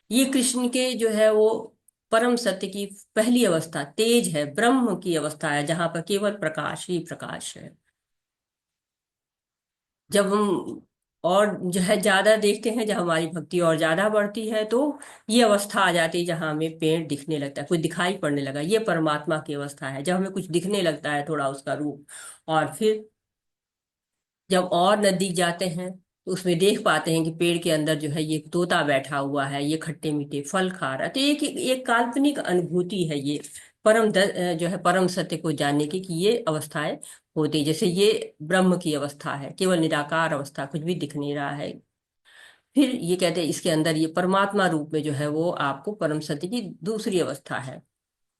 ये कृष्ण के जो है वो परम सत्य की पहली अवस्था तेज है, ब्रह्म की अवस्था है, जहां पर केवल प्रकाश ही प्रकाश है। जब हम और जो है ज्यादा देखते हैं, जब हमारी भक्ति और ज्यादा बढ़ती है तो ये अवस्था आ जाती है जहां हमें पेड़ दिखने लगता है, कुछ दिखाई पड़ने लगा, ये परमात्मा की अवस्था है, जब हमें कुछ दिखने लगता है थोड़ा उसका रूप। और फिर जब और नजदीक जाते हैं तो उसमें देख पाते हैं कि पेड़ के अंदर जो है ये तोता बैठा हुआ है, ये खट्टे मीठे फल खा रहा है। तो एक एक काल्पनिक अनुभूति है ये, जो है परम सत्य को जानने की कि ये अवस्थाएं होती, जैसे ये ब्रह्म की अवस्था है, केवल निराकार अवस्था, कुछ भी दिख नहीं रहा है। फिर ये कहते हैं इसके अंदर ये परमात्मा रूप में जो है वो आपको परम सत्य की दूसरी अवस्था है,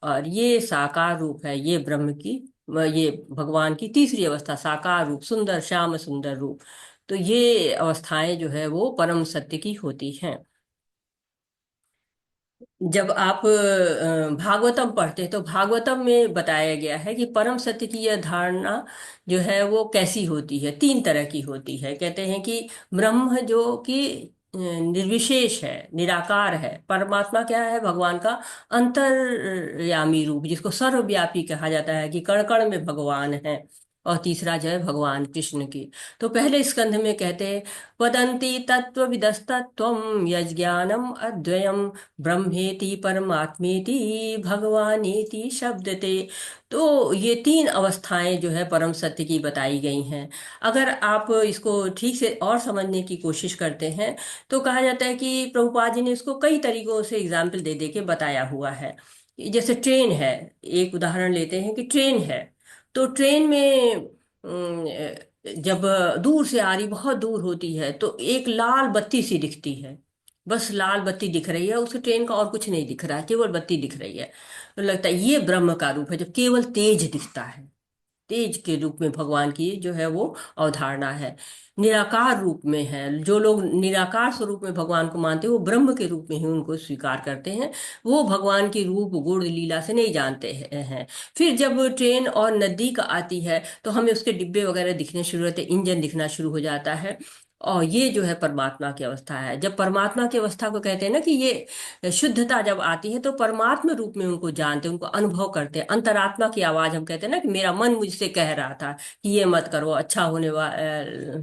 और ये साकार रूप है, ये ब्रह्म की, ये भगवान की तीसरी अवस्था, साकार रूप, सुंदर श्याम सुंदर रूप। तो ये अवस्थाएं जो है वो परम सत्य की होती हैं। जब आप भागवतम पढ़ते हैं तो भागवतम में बताया गया है कि परम सत्य की यह धारणा जो है वो कैसी होती है, तीन तरह की होती है। कहते हैं कि ब्रह्म जो कि निर्विशेष है, निराकार है। परमात्मा क्या है? भगवान का अंतर्यामी रूप, जिसको सर्वव्यापी कहा जाता है, कि कण कण में भगवान है। और तीसरा जो है भगवान कृष्ण की। तो पहले स्कंध में कहते हैं, वदन्ति तत्त्वविदस्तत्त्वं यज्ञानम अद्वयम ब्रह्मेति परमात्मेति भगवानेति शब्दते। तो ये तीन अवस्थाएं जो है परम सत्य की बताई गई हैं। अगर आप इसको ठीक से और समझने की कोशिश करते हैं तो कहा जाता है कि प्रभुपाद जी ने इसको कई तरीकों से एग्जाम्पल दे दे के बताया हुआ है। जैसे ट्रेन है, एक उदाहरण लेते हैं कि ट्रेन है, तो ट्रेन में जब दूर से आ रही, बहुत दूर होती है, तो एक लाल बत्ती सी दिखती है, बस लाल बत्ती दिख रही है, उस ट्रेन का और कुछ नहीं दिख रहा है, केवल बत्ती दिख रही है। तो लगता है ये ब्रह्म का रूप है, जब केवल तेज दिखता है। तेज के रूप में भगवान की जो है वो अवधारणा है। निराकार रूप में है, जो लोग निराकार स्वरूप में भगवान को मानते हैं वो ब्रह्म के रूप में ही उनको स्वीकार करते हैं। वो भगवान की रूप गुण लीला से नहीं जानते हैं। फिर जब ट्रेन और नजदीक आती है तो हमें उसके डिब्बे वगैरह दिखने शुरू होते हैं, इंजन दिखना शुरू हो जाता है। और ये जो है परमात्मा की अवस्था है। जब परमात्मा की अवस्था को कहते हैं ना कि ये शुद्धता जब आती है तो परमात्मा रूप में उनको जानते हैं, उनको अनुभव करते हैं। अंतरात्मा की आवाज हम कहते हैं ना कि मेरा मन मुझसे कह रहा था कि ये मत करो, अच्छा होने वाला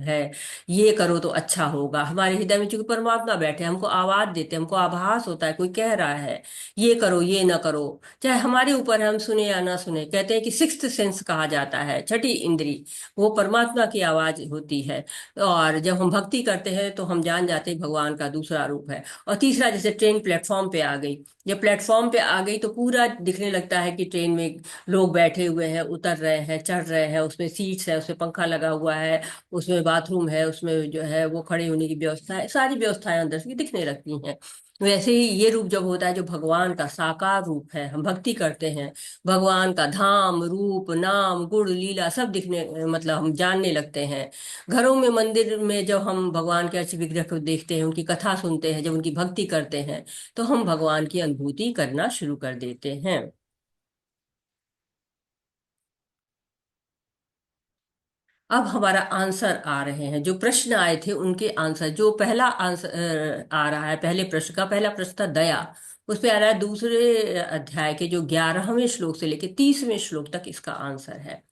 है, ये करो तो अच्छा होगा। हमारे हृदय में चूंकि परमात्मा बैठे हैं, हमको आवाज देते हैं, हमको आभास होता है कोई कह रहा है ये करो ये ना करो। चाहे हमारे ऊपर है हम सुने या ना सुने। कहते हैं कि सिक्स्थ सेंस कहा जाता है, छठी इंद्री, वो परमात्मा की आवाज होती है। और जब हम भक्ति करते हैं तो हम जान जाते हैं भगवान का दूसरा रूप है। और तीसरा, जैसे ट्रेन प्लेटफॉर्म पे आ गई, जब प्लेटफॉर्म पे आ गई तो पूरा दिखने लगता है कि ट्रेन में लोग बैठे हुए हैं, उतर रहे हैं, चढ़ रहे हैं, उसमें सीट्स है, उसमें पंखा लगा हुआ है, उसमें बाथरूम है, उसमें जो है वो खड़े होने की व्यवस्था है, सारी व्यवस्थाएं अंदर से दिखने लगती हैं। वैसे ही ये रूप जब होता है जो भगवान का साकार रूप है, हम भक्ति करते हैं, भगवान का धाम रूप नाम गुण लीला सब दिखने, मतलब हम जानने लगते हैं। घरों में, मंदिर में जब हम भगवान के अर्च विग्रह को देखते हैं, उनकी कथा सुनते हैं, जब उनकी भक्ति करते हैं तो हम भगवान की अनुभूति करना शुरू कर देते हैं। अब हमारा आंसर आ रहे हैं, जो प्रश्न आए थे उनके आंसर। जो पहला आंसर आ रहा है, पहले प्रश्न का पहला प्रश्न था दया, उस पे आ रहा है दूसरे अध्याय के जो 11वें श्लोक से लेकर 30वें श्लोक तक इसका आंसर है।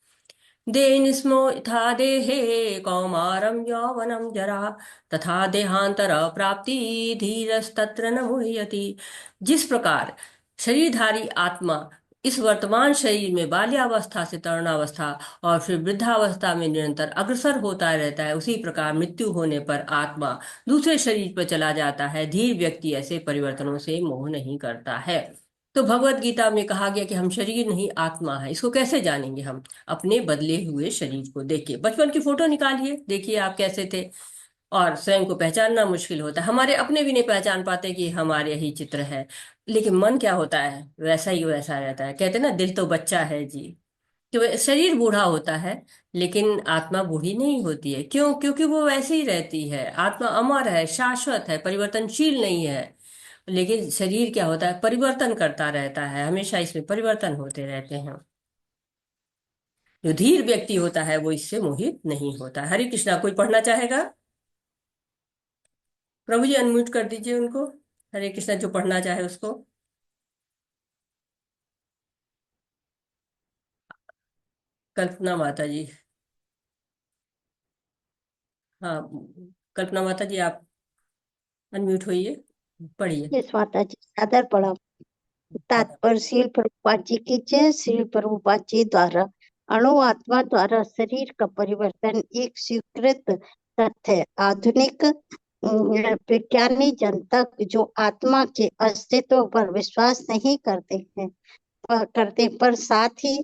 देहिनिस्मो यथा देहे कौमारं यौवनं जरा तथा देहांतर प्राप्ति धीरस्तत्र न मुह्यति। जिस प्रकार शरीरधारी आत्मा इस वर्तमान शरीर में बाल्यावस्था से तरुणावस्था और फिर वृद्धावस्था में निरंतर अग्रसर होता रहता है, उसी प्रकार मृत्यु होने पर आत्मा दूसरे शरीर पर चला जाता है। धीर व्यक्ति ऐसे परिवर्तनों से मोह नहीं करता है। तो भगवत गीता में कहा गया कि हम शरीर नहीं आत्मा है। इसको कैसे जानेंगे हम? अपने बदले हुए शरीर को देखिए, बचपन की फोटो निकालिए, देखिए आप कैसे थे। और स्वयं को पहचानना मुश्किल होता है, हमारे अपने भी नहीं पहचान पाते कि हमारे यही चित्र है। लेकिन मन क्या होता है, वैसा ही वैसा रहता है। कहते हैं ना, दिल तो बच्चा है जी। तो शरीर बूढ़ा होता है लेकिन आत्मा बूढ़ी नहीं होती है। क्यों? क्योंकि वो वैसे ही रहती है। आत्मा अमर है, शाश्वत है, परिवर्तनशील नहीं है। लेकिन शरीर क्या होता है, परिवर्तन करता रहता है, हमेशा इसमें परिवर्तन होते रहते हैं। जो धीर व्यक्ति होता है वो इससे मोहित नहीं होता। हरे कृष्णा, कोई पढ़ना चाहेगा? प्रभु जी अनम्यूट कर दीजिए उनको। हरे कृष्णा, जो पढ़ना चाहे उसको। कल्पना माता जी। हाँ, कल्पना माता जी आप अनम्यूट होइए, पढ़िए। यस माता जी, सादर प्रणाम। तात्पर्य श्रील प्रभुपाद जी की जय। श्रील प्रभुपाद जी द्वारा अणु आत्मा द्वारा शरीर का परिवर्तन एक स्वीकृत तथ्य है। आधुनिक विज्ञानी जनता जो आत्मा के अस्तित्व पर विश्वास नहीं करते हैं, करने पर साथ ही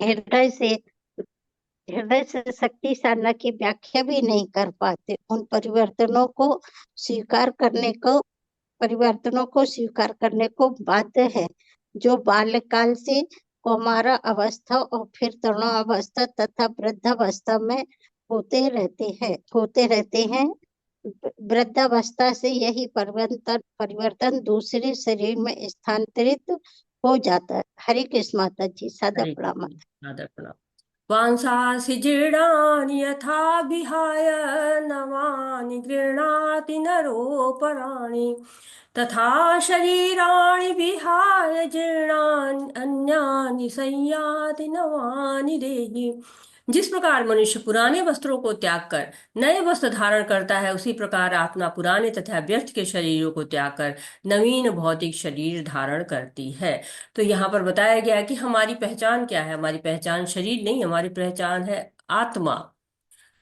हृदय से हृदय से शक्ति साधना की व्याख्या भी नहीं कर पाते। उन परिवर्तनों को स्वीकार करने को बाध्य है, जो बाल्यकाल से कौमारा अवस्था और फिर तरुणावस्था तथा वृद्धावस्था में होते रहते हैं। वृद्धावस्था से यही परिवर्तन दूसरे शरीर में स्थानांतरित हो जाता है। हरे कृष्ण माता जी, सादा हरे प्रणाम। आदर प्रणाम। वांसांसि जीर्णानि यथा विहाय नवानि गृह्णाति नरोपराणि तथा शरीराणि विहाय जीर्णानि अन्यानि संयाति नवानि देहि। जिस प्रकार मनुष्य पुराने वस्त्रों को त्याग कर नए वस्त्र धारण करता है, उसी प्रकार आत्मा पुराने तथा व्यर्थ के शरीरों को त्याग कर नवीन भौतिक शरीर धारण करती है। तो यहाँ पर बताया गया है कि हमारी पहचान क्या है। हमारी पहचान शरीर नहीं, हमारी पहचान है आत्मा।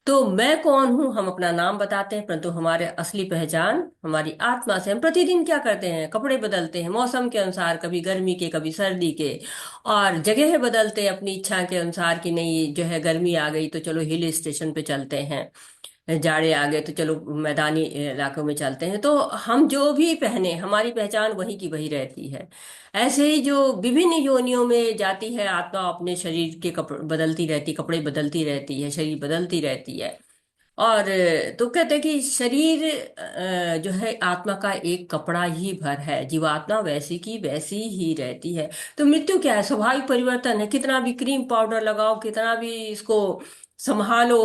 तो मैं कौन हूं, हम अपना नाम बताते हैं, परंतु हमारे असली पहचान हमारी आत्मा से। हम प्रतिदिन क्या करते हैं, कपड़े बदलते हैं मौसम के अनुसार, कभी गर्मी के कभी सर्दी के, और जगह बदलते हैं अपनी इच्छा के अनुसार कि नहीं जो है गर्मी आ गई तो चलो हिल स्टेशन पे चलते हैं, जाड़े आ गए तो चलो मैदानी इलाकों में चलते हैं। तो हम जो भी पहने हमारी पहचान वही की वही रहती है। ऐसे ही जो विभिन्न योनियों में जाती है आत्मा, अपने शरीर के कपड़े बदलती रहती, कपड़े बदलती रहती है, शरीर बदलती रहती है। और तो कहते हैं कि शरीर जो है आत्मा का एक कपड़ा ही भर है, जीवात्मा वैसी की वैसी ही रहती है। तो मृत्यु क्या है, स्वाभाविक परिवर्तन है। कितना भी क्रीम पाउडर लगाओ, कितना भी इसको संभालो,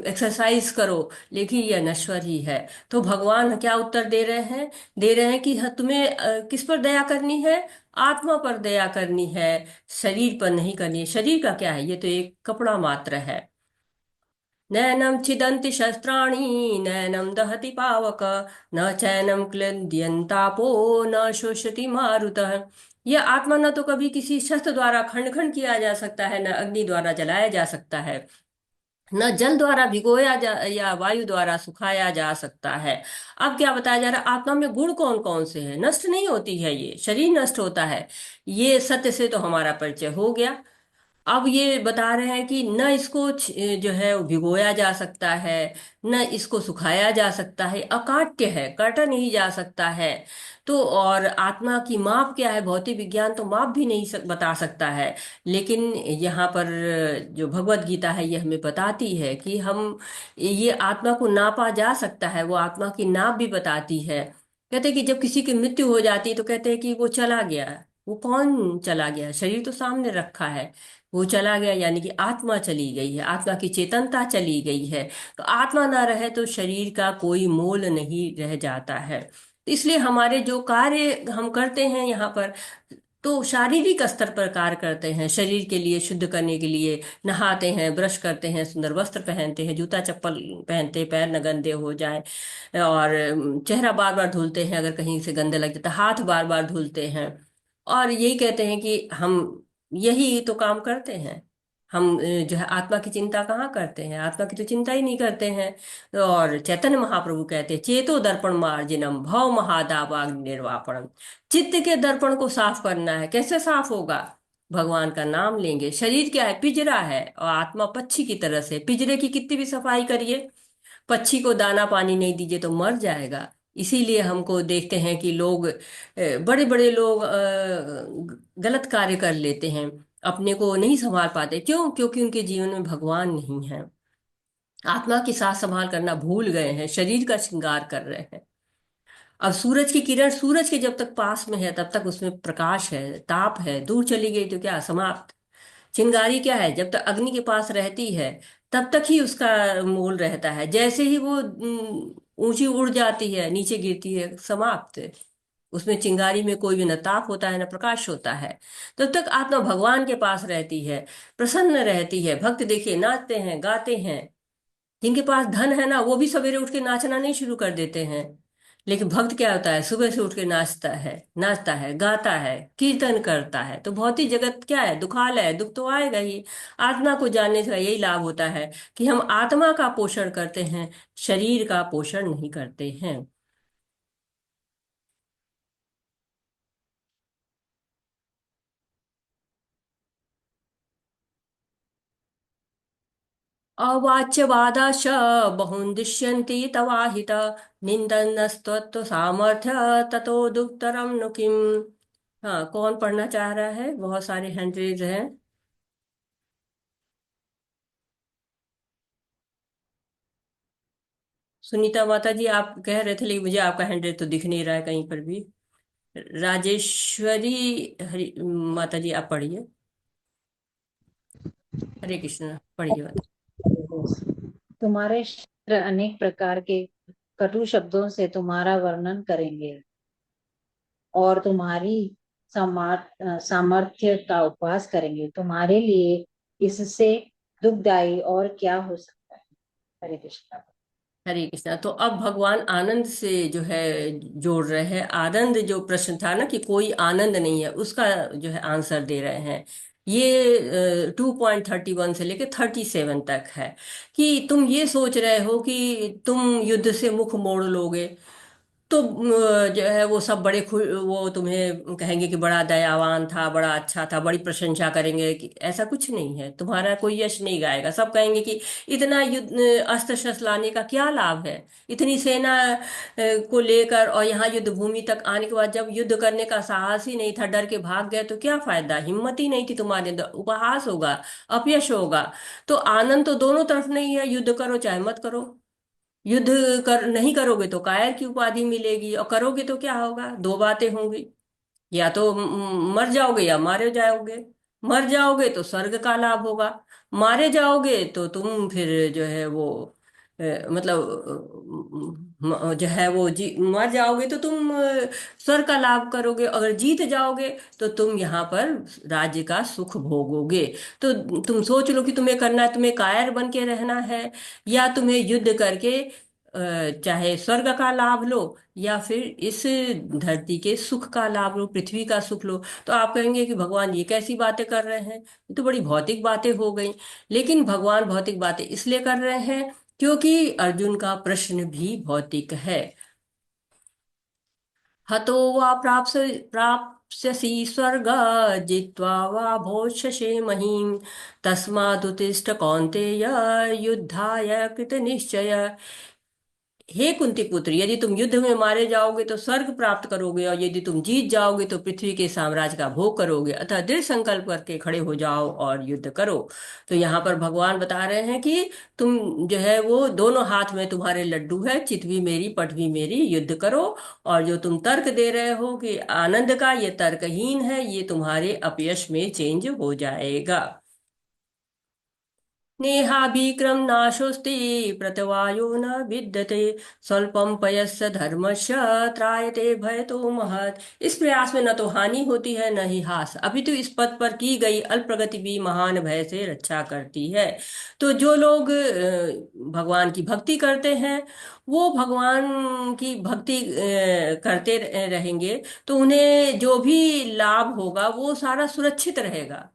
एक्सरसाइज करो, लेकिन यह नश्वर ही है। तो भगवान क्या उत्तर दे रहे हैं, दे रहे हैं कि तुम्हें किस पर दया करनी है, आत्मा पर दया करनी है, शरीर पर नहीं करनी है। शरीर का क्या है, ये तो एक कपड़ा मात्र है। नैनं छिदन्ति शस्त्राणि नैनं दहति पावक न चैनं क्लिद्यन्तापो न शोषति मारुतः। यह आत्मा न तो कभी किसी शस्त्र द्वारा खंड खंड किया जा सकता है, न अग्नि द्वारा जलाया जा सकता है, न जल द्वारा भिगोया जा या वायु द्वारा सुखाया जा सकता है। अब क्या बताया जा रहा है, आत्मा में गुण कौन कौन से हैं, नष्ट नहीं होती है, ये शरीर नष्ट होता है। ये सत्य से तो हमारा परिचय हो गया। अब ये बता रहे हैं कि न इसको जो है वो भिगोया जा सकता है, न इसको सुखाया जा सकता है, अकाट्य है, काटा नहीं जा सकता है। तो और आत्मा की माप क्या है, भौतिक विज्ञान तो माप भी नहीं बता सकता है। लेकिन यहाँ पर जो भगवत गीता है ये हमें बताती है कि हम ये आत्मा को नापा जा सकता है, वो आत्मा की नाप भी बताती है। कहते हैं कि जब किसी की मृत्यु हो जाती है तो कहते हैं कि वो चला गया। वो कौन चला गया, शरीर तो सामने रखा है, वो चला गया यानी कि आत्मा चली गई है, आत्मा की चेतनता चली गई है। तो आत्मा ना रहे तो शरीर का कोई मोल नहीं रह जाता है। तो इसलिए हमारे जो कार्य हम करते हैं यहाँ पर, तो शारीरिक स्तर पर कार्य करते हैं, शरीर के लिए शुद्ध करने के लिए नहाते हैं, ब्रश करते हैं, सुंदर वस्त्र पहनते हैं, जूता चप्पल पहनते हैं, पैर न गंदे हो जाए, और चेहरा बार बार धुलते हैं, अगर कहीं से गंदे लग जाता हाथ बार बार धुलते हैं। और यही कहते हैं कि हम यही तो काम करते हैं। हम जो है आत्मा की चिंता कहाँ करते हैं, आत्मा की तो चिंता ही नहीं करते हैं। और चैतन्य महाप्रभु कहते हैं, चेतो दर्पण मार्जिनम भव महादावाग्नि निर्वापणम। चित्त के दर्पण को साफ करना है। कैसे साफ होगा, भगवान का नाम लेंगे। शरीर क्या है, पिंजरा है, और आत्मा पक्षी की तरह से। पिंजरे की कितनी भी सफाई करिए, पक्षी को दाना पानी नहीं दीजिए तो मर जाएगा। इसीलिए हमको देखते हैं कि लोग, बड़े बड़े लोग गलत कार्य कर लेते हैं, अपने को नहीं संभाल पाते। क्यों, क्योंकि उनके जीवन में भगवान नहीं है, आत्मा की साथ संभाल करना भूल गए हैं, शरीर का श्रृंगार कर रहे हैं। अब सूरज की किरण सूरज के जब तक पास में है तब तक उसमें प्रकाश है, ताप है, दूर चली गई तो क्या, समाप्त। चिंगारी क्या है, जब तक अग्नि के पास रहती है तब तक ही उसका मोल रहता है, जैसे ही वो ऊंची उड़ जाती है नीचे गिरती है, समाप्त। उसमें चिंगारी में कोई भी न ताप होता है न प्रकाश होता है। तब तक आत्मा भगवान के पास रहती है, प्रसन्न रहती है। भक्त देखिए नाचते हैं, गाते हैं, जिनके पास धन है ना वो भी सवेरे उठ के नाचना नहीं शुरू कर देते हैं। लेकिन भक्त क्या होता है, सुबह से उठ के नाचता है, नाचता है, गाता है, कीर्तन करता है। तो भौतिक जगत क्या है, दुखालय है, दुख तो आएगा ही। आत्मा को जानने का यही लाभ होता है कि हम आत्मा का पोषण करते हैं, शरीर का पोषण नहीं करते हैं। अवाच्यवादाश्च बहून् दृश्यन्ते तवाहित निन्दन्नस्त्वत्व सामर्थ्य ततो दुष्करं नु किम्। हाँ, कौन पढ़ना चाह रहा है? बहुत सारे हैंड रेज हैं। सुनीता माता जी, आप कह रहे थे, लेकिन मुझे आपका हैंड रेज तो दिख नहीं रहा है कहीं पर भी। राजेश्वरी हरि माता जी, आप पढ़िए। हरे कृष्ण, पढ़िए माता। तुम्हारे शस्त्र अनेक प्रकार के कटु शब्दों से तुम्हारा वर्णन करेंगे और तुम्हारी सामर्थ्य का उपहास करेंगे। तुम्हारे लिए इससे दुखदाई और क्या हो सकता है। हरे कृष्ण। हरे कृष्णा। तो अब भगवान आनंद से जो है जोड़ रहे हैं। आनंद जो प्रश्न था ना कि कोई आनंद नहीं है, उसका जो है आंसर दे रहे हैं। ये 2.31 से लेकर 37 तक है कि तुम ये सोच रहे हो कि तुम युद्ध से मुख मोड़ लोगे तो जो है वो सब बड़े वो तुम्हें कहेंगे कि बड़ा दयावान था, बड़ा अच्छा था, बड़ी प्रशंसा करेंगे। कि ऐसा कुछ नहीं है, तुम्हारा कोई यश नहीं गाएगा। सब कहेंगे कि इतना युद्ध अस्त्र शस्त्र लाने का क्या लाभ है, इतनी सेना को लेकर और यहाँ युद्ध भूमि तक आने के बाद जब युद्ध करने का साहस ही नहीं था, डर के भाग गए तो क्या फायदा, हिम्मत ही नहीं थी तुम्हारे अंदर, उपहास होगा, अपयश होगा। तो आनंद तो दोनों तरफ नहीं है, युद्ध करो चाहे मत करो। युद्ध कर नहीं करोगे तो कायर की उपाधि मिलेगी, और करोगे तो क्या होगा, दो बातें होंगी। या तो मर जाओगे या मारे जाओगे। मर जाओगे तो स्वर्ग का लाभ होगा, मारे जाओगे तो तुम फिर जो है वो मतलब जो है वो मर जाओगे तो तुम स्वर्ग का लाभ करोगे। अगर जीत जाओगे तो तुम यहाँ पर राज्य का सुख भोगोगे। तो तुम सोच लो कि तुम्हें करना है, तुम्हें कायर बन के रहना है या तुम्हें युद्ध करके चाहे स्वर्ग का लाभ लो या फिर इस धरती के सुख का लाभ लो, पृथ्वी का सुख लो। तो आप कहेंगे कि भगवान ये कैसी बातें कर रहे हैं, ये तो बड़ी भौतिक बातें हो गई। लेकिन भगवान भौतिक बातें इसलिए कर रहे हैं क्योंकि अर्जुन का प्रश्न भी भौतिक है। हतो वा प्राप्स्यसि स्वर्ग जित्वा वा भोक्ष्यसे महीम् तस्मादुत्तिष्ठ कौन्तेय युद्धाय कृतनिश्चय। हे कुंती पुत्र, यदि तुम युद्ध में मारे जाओगे तो स्वर्ग प्राप्त करोगे, और यदि तुम जीत जाओगे तो पृथ्वी के साम्राज्य का भोग करोगे। अतः दृढ़ संकल्प करके खड़े हो जाओ और युद्ध करो। तो यहाँ पर भगवान बता रहे हैं कि तुम जो है वो दोनों हाथ में तुम्हारे लड्डू है, चितवी मेरी पटवी मेरी, युद्ध करो। और जो तुम तर्क दे रहे हो कि आनंद का, ये तर्कहीन है, ये तुम्हारे अपयश में चेंज हो जाएगा। नेहाभिक्रम नाशोस्ति प्रतवायो न विद्यते स्वल्पम पयस्य धर्मस्य त्रायते भयतो महत्। इस प्रयास में न तो हानि होती है न ही हास, अभी तो इस पद पर की गई अल्प प्रगति भी महान भय से रक्षा करती है। तो जो लोग भगवान की भक्ति करते हैं वो भगवान की भक्ति करते रहेंगे तो उन्हें जो भी लाभ होगा वो सारा सुरक्षित रहेगा।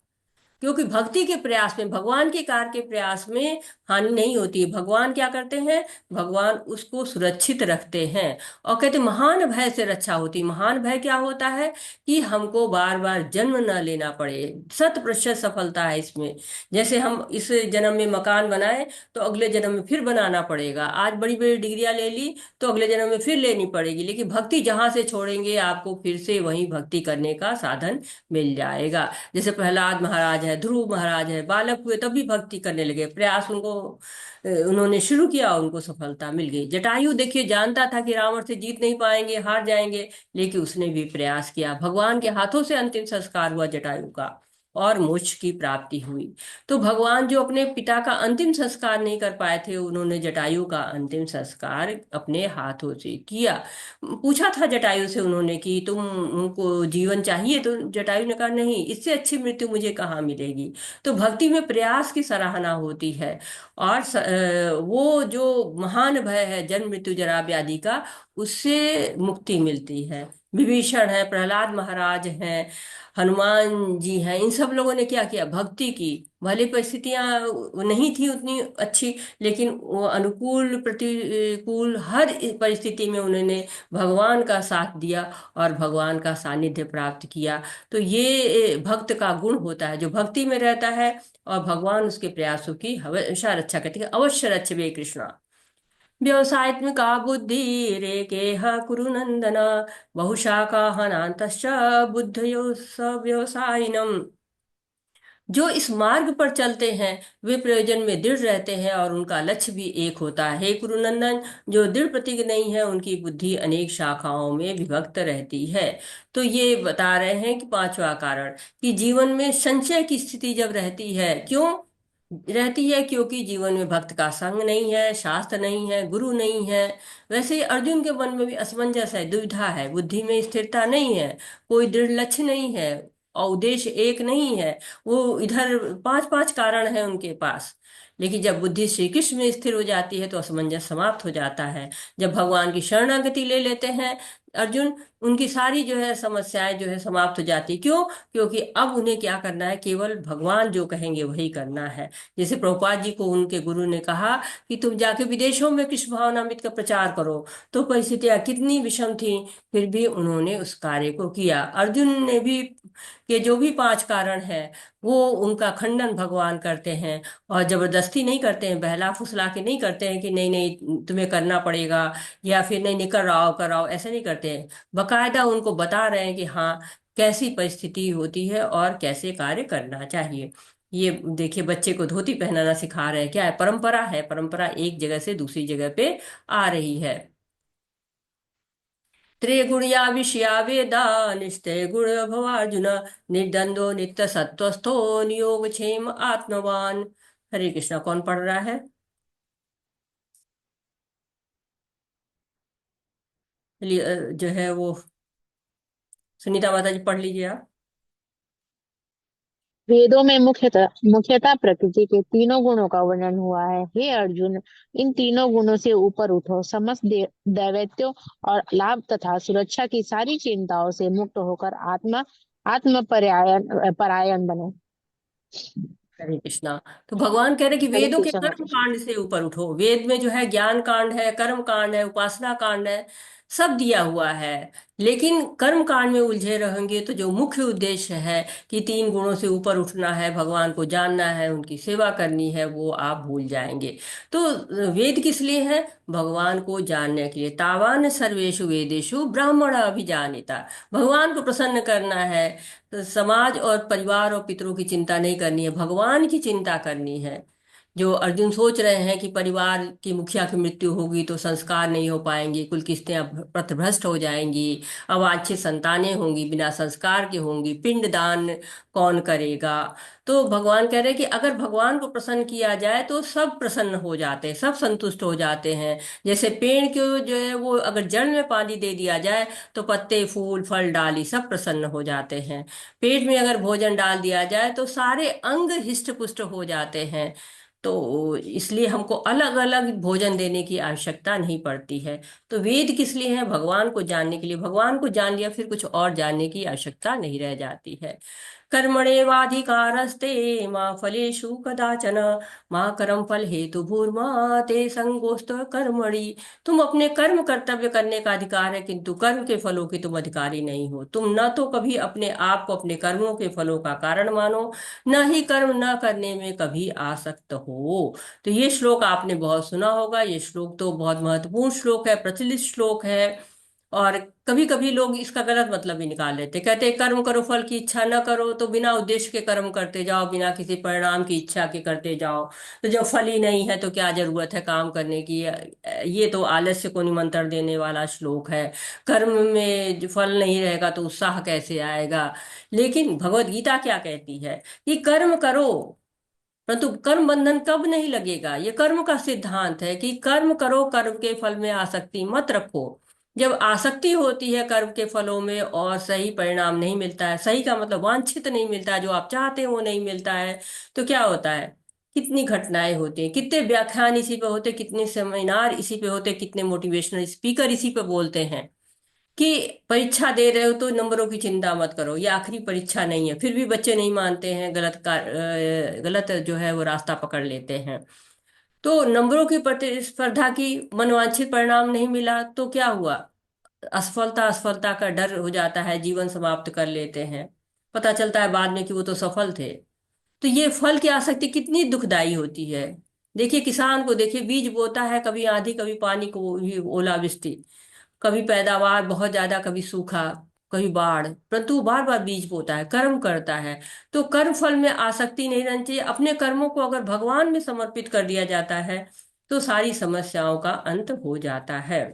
क्योंकि भक्ति के प्रयास में, भगवान के कार्य के प्रयास में हानि नहीं होती है। भगवान क्या करते हैं, भगवान उसको सुरक्षित रखते हैं। और कहते महान भय से रक्षा होती। महान भय क्या होता है कि हमको बार बार जन्म न लेना पड़े। 100% सफलता है इसमें। जैसे हम इस जन्म में मकान बनाए तो अगले जन्म में फिर बनाना पड़ेगा। आज बड़ी बड़ी डिग्रियां ले ली तो अगले जन्म में फिर लेनी पड़ेगी। लेकिन भक्ति जहां से छोड़ेंगे आपको फिर से वहीं भक्ति करने का साधन मिल जाएगा। जैसे प्रहलाद महाराज है, ध्रुव महाराज है, बालक हुए तब भी भक्ति करने लगे, प्रयास उनको उन्होंने शुरू किया, उनको सफलता मिल गई। जटायु देखिए जानता था कि रावण से जीत नहीं पाएंगे, हार जाएंगे, लेकिन उसने भी प्रयास किया। भगवान के हाथों से अंतिम संस्कार हुआ जटायु का और मोक्ष की प्राप्ति हुई। तो भगवान जो अपने पिता का अंतिम संस्कार नहीं कर पाए थे, उन्होंने जटायु का अंतिम संस्कार अपने हाथों से किया। पूछा था जटायु से उन्होंने कि तुमको जीवन चाहिए, तो जटायु ने कहा नहीं, इससे अच्छी मृत्यु मुझे कहाँ मिलेगी। तो भक्ति में प्रयास की सराहना होती है। और वो जो महान भय है जन्म मृत्यु जरा व्याधि का, उससे मुक्ति मिलती है। विभीषण है, प्रहलाद महाराज हैं, हनुमान जी हैं, इन सब लोगों ने क्या किया, भक्ति की। भले परिस्थितियां नहीं थी उतनी अच्छी, लेकिन वो अनुकूल प्रतिकूल हर परिस्थिति में उन्होंने भगवान का साथ दिया और भगवान का सानिध्य प्राप्त किया। तो ये भक्त का गुण होता है, जो भक्ति में रहता है और भगवान उसके प्रयासों की हमेशा रक्षा करते हैं। अवश्य रक्षवे कृष्णा। व्यवसायत्मिका बुद्धि रेकेह कुरु नंदन, बहुशाखा हनातश्च बुद्धयो स व्यवसायिनम। जो इस मार्ग पर चलते हैं वे प्रयोजन में दृढ़ रहते हैं और उनका लक्ष्य भी एक होता है। हे कुरुनंदन, जो दृढ़ प्रतिज्ञ नहीं है उनकी बुद्धि अनेक शाखाओं में विभक्त रहती है। तो ये बता रहे हैं कि पांचवा कारण, कि जीवन में संशय की स्थिति जब रहती है, क्यों रहती है, क्योंकि जीवन में भक्त का संग नहीं है, शास्त्र नहीं है, गुरु नहीं है। वैसे ही अर्जुन के मन में भी असमंजस है, दुविधा है, बुद्धि में स्थिरता नहीं है, कोई दृढ़ लक्ष्य नहीं है और उद्देश्य एक नहीं है। वो इधर पांच पांच कारण है उनके पास। लेकिन जब बुद्धि श्री कृष्ण में स्थिर हो जाती है तो असमंजस समाप्त हो जाता है। जब भगवान की शरणागति ले लेते हैं अर्जुन, उनकी सारी जो है समस्याएं जो है समाप्त हो जाती। क्यों? क्योंकि अब उन्हें क्या करना है, केवल भगवान जो कहेंगे वही करना है। जैसे प्रभुपाद जी को उनके गुरु ने कहा कि तुम जाके विदेशों में कृष्ण भावनामृत का प्रचार करो, तो परिस्थितियां कितनी विषम थी, फिर भी उन्होंने उस कार्य को किया। अर्जुन ने भी, के जो भी पांच कारण है वो उनका खंडन भगवान करते हैं, और जबरदस्ती नहीं करते हैं, बहला फुसला के नहीं करते हैं कि नहीं नहीं तुम्हें करना पड़ेगा, या फिर नहीं नहीं कराओ कराओ, ऐसे नहीं करते हैं। बकायदा उनको बता रहे हैं कि हाँ कैसी परिस्थिति होती है और कैसे कार्य करना चाहिए। ये देखिए, बच्चे को धोती पहनाना सिखा रहे हैं, क्या है, परंपरा है। परंपरा एक जगह से दूसरी जगह पे आ रही है। त्रिगुणिया विषया वेदा, निश्चय गुण भवार्जुन, निर्द्वंद्व नित्य सत्वस्थो, नियोग क्षेम आत्मवान। हरे कृष्णा। कौन पढ़ रहा है? जो है वो सुनीता माता जी पढ़ लीजिए आप। वेदों में मुख्यतः प्रकृति के तीनों गुणों का वर्णन हुआ है। हे अर्जुन, इन तीनों गुणों से ऊपर उठो, समस्त दैवत्यों और लाभ तथा सुरक्षा की सारी चिंताओं से मुक्त होकर आत्म परायण बनो। हरे कृष्णा। तो भगवान कह रहे कि हरे वेदों के कृष्ण हरे कर्म कृष्ण। कांड से ऊपर उठो। वेद में जो है ज्ञान कांड है, कर्म कांड है, उपासना कांड है, सब दिया हुआ है। लेकिन कर्म कांड में उलझे रहेंगे तो जो मुख्य उद्देश्य है कि तीन गुणों से ऊपर उठना है, भगवान को जानना है, उनकी सेवा करनी है, वो आप भूल जाएंगे। तो वेद किस लिए है? भगवान को जानने के लिए। तावान सर्वेषु वेदेषु ब्राह्मण अभिजानिता। भगवान को प्रसन्न करना है, तो समाज और परिवार और पितरों की चिंता नहीं करनी है, भगवान की चिंता करनी है। जो अर्जुन सोच रहे हैं कि परिवार की मुखिया की मृत्यु होगी तो संस्कार नहीं हो पाएंगे, कुल किस्तें पथभ्रष्ट हो जाएंगी, अवांछित संतानें होंगी, बिना संस्कार के होंगी, पिंडदान कौन करेगा। तो भगवान कह रहे हैं कि अगर भगवान को प्रसन्न किया जाए तो सब प्रसन्न हो जाते हैं, सब संतुष्ट हो जाते हैं। जैसे पेड़ को जो है वो अगर जड़ में पानी दे दिया जाए तो पत्ते फूल फल डाली सब प्रसन्न हो जाते हैं। पेट में अगर भोजन डाल दिया जाए तो सारे अंग हिष्ट पुष्ट हो जाते हैं। तो इसलिए हमको अलग अलग भोजन देने की आवश्यकता नहीं पड़ती है। तो वेद किस लिए है? भगवान को जानने के लिए। भगवान को जान लिया फिर कुछ और जानने की आवश्यकता नहीं रह जाती है। कर्मणेवाधिकारस्ते मा फलेषु कदाचन, माँ कर्म फल हेतु भूर्मा ते संगोस्त कर्मणि। तुम अपने कर्म कर्तव्य करने का अधिकार है, किंतु कर्म के फलों की तुम अधिकारी नहीं हो। तुम न तो कभी अपने आप को अपने कर्मों के फलों का कारण मानो, न ही कर्म न करने में कभी आसक्त हो। तो ये श्लोक आपने बहुत सुना होगा। ये श्लोक तो बहुत महत्वपूर्ण श्लोक है, प्रचलित श्लोक है। और कभी कभी लोग इसका गलत मतलब भी निकाल लेते, कहते हैं कर्म करो फल की इच्छा न करो, तो बिना उद्देश्य के कर्म करते जाओ, बिना किसी परिणाम की इच्छा के करते जाओ, तो जब फल ही नहीं है तो क्या जरूरत है काम करने की। ये तो आलस्य को निमंत्रण देने वाला श्लोक है। कर्म में जो फल नहीं रहेगा तो उत्साह कैसे आएगा। लेकिन भगवत गीता क्या कहती है कि कर्म करो, परंतु कर्म बंधन कब नहीं लगेगा। ये कर्म का सिद्धांत है कि कर्म करो, कर्म के फल में आसक्ति मत रखो। जब आसक्ति होती है कर्म के फलों में और सही परिणाम नहीं मिलता है, सही का मतलब वांछित नहीं मिलता है, जो आप चाहते हैं वो नहीं मिलता है, तो क्या होता है, कितनी घटनाएं होती हैं, कितने व्याख्यान इसी पे होते, कितने सेमिनार इसी पे होते, कितने मोटिवेशनल स्पीकर इसी पे बोलते हैं। कि परीक्षा दे रहे हो तो नंबरों की चिंता मत करो, ये आखिरी परीक्षा नहीं है। फिर भी बच्चे नहीं मानते हैं, गलत जो है वो रास्ता पकड़ लेते हैं। तो नंबरों की प्रतिस्पर्धा की मनवांछित परिणाम नहीं मिला तो क्या हुआ? असफलता असफलता का डर हो जाता है, जीवन समाप्त कर लेते हैं। पता चलता है बाद में कि वो तो सफल थे। तो ये फल की आसक्ति कितनी दुखदाई होती है। देखिए किसान को देखिए, बीज बोता है, कभी आंधी कभी पानी को भी ओलावृष्टि, कभी पैदावार बहुत ज्यादा कभी सूखा कभी बाढ़, परंतु वो बार बार बीज बोता है, कर्म करता है। तो कर्म फल में आसक्ति नहीं रहनी चाहिए। अपने कर्मों को अगर भगवान में समर्पित कर दिया जाता है तो सारी समस्याओं का अंत हो जाता है।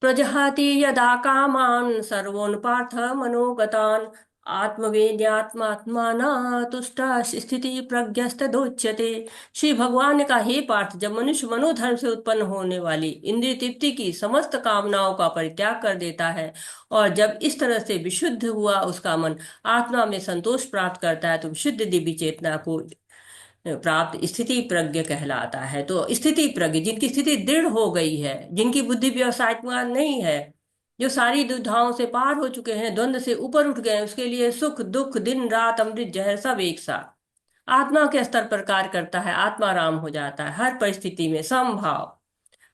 प्रजहाति यदा कामान् सर्वोन् पार्थ मनोगतान् आत्मवेद्यात्मात्माना तुष्ट स्थिति प्रज्ञस्तदोच्यते। श्री भगवान ने कहा, हे पार्थ, जब मनुष्य मनोधर्म से उत्पन्न होने वाली इंद्रिय तृप्ति की समस्त कामनाओं का परित्याग कर देता है और जब इस तरह से विशुद्ध हुआ उसका मन आत्मा में संतोष प्राप्त करता है तो विशुद्ध दिव्य चेतना को प्राप्त स्थिति प्रज्ञ कहलाता है। तो स्थिति प्रज्ञ, जिनकी स्थिति दृढ़ हो गई है, जिनकी बुद्धि व्यवसायत्मक नहीं है, जो सारी दुविधाओं से पार हो चुके हैं, द्वंद्व से ऊपर उठ गए हैं, उसके लिए सुख दुख दिन रात अमृत जहर सब एक सा आत्मा के स्तर पर कार्य करता है। आत्मा राम हो जाता है, हर परिस्थिति में समभाव,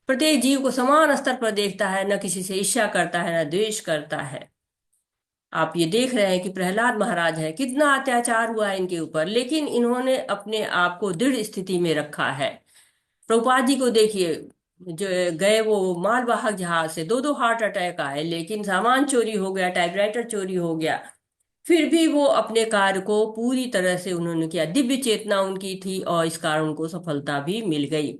प्रत्येक जीव को समान स्तर पर देखता है, न किसी से ईर्ष्या करता है न द्वेष करता है। आप ये देख रहे हैं कि प्रहलाद महाराज है, कितना अत्याचार हुआ है इनके ऊपर, लेकिन इन्होंने अपने आप को दृढ़ स्थिति में रखा है। प्रभुपाद जी को देखिए, जो गए वो मालवाहक जहाज से, दो दो हार्ट अटैक आए, लेकिन सामान चोरी हो गया, टाइपराइटर चोरी हो गया, फिर भी वो अपने कार्य को पूरी तरह से उन्होंने किया। दिव्य चेतना उनकी थी और इस कारण उनको सफलता भी मिल गई।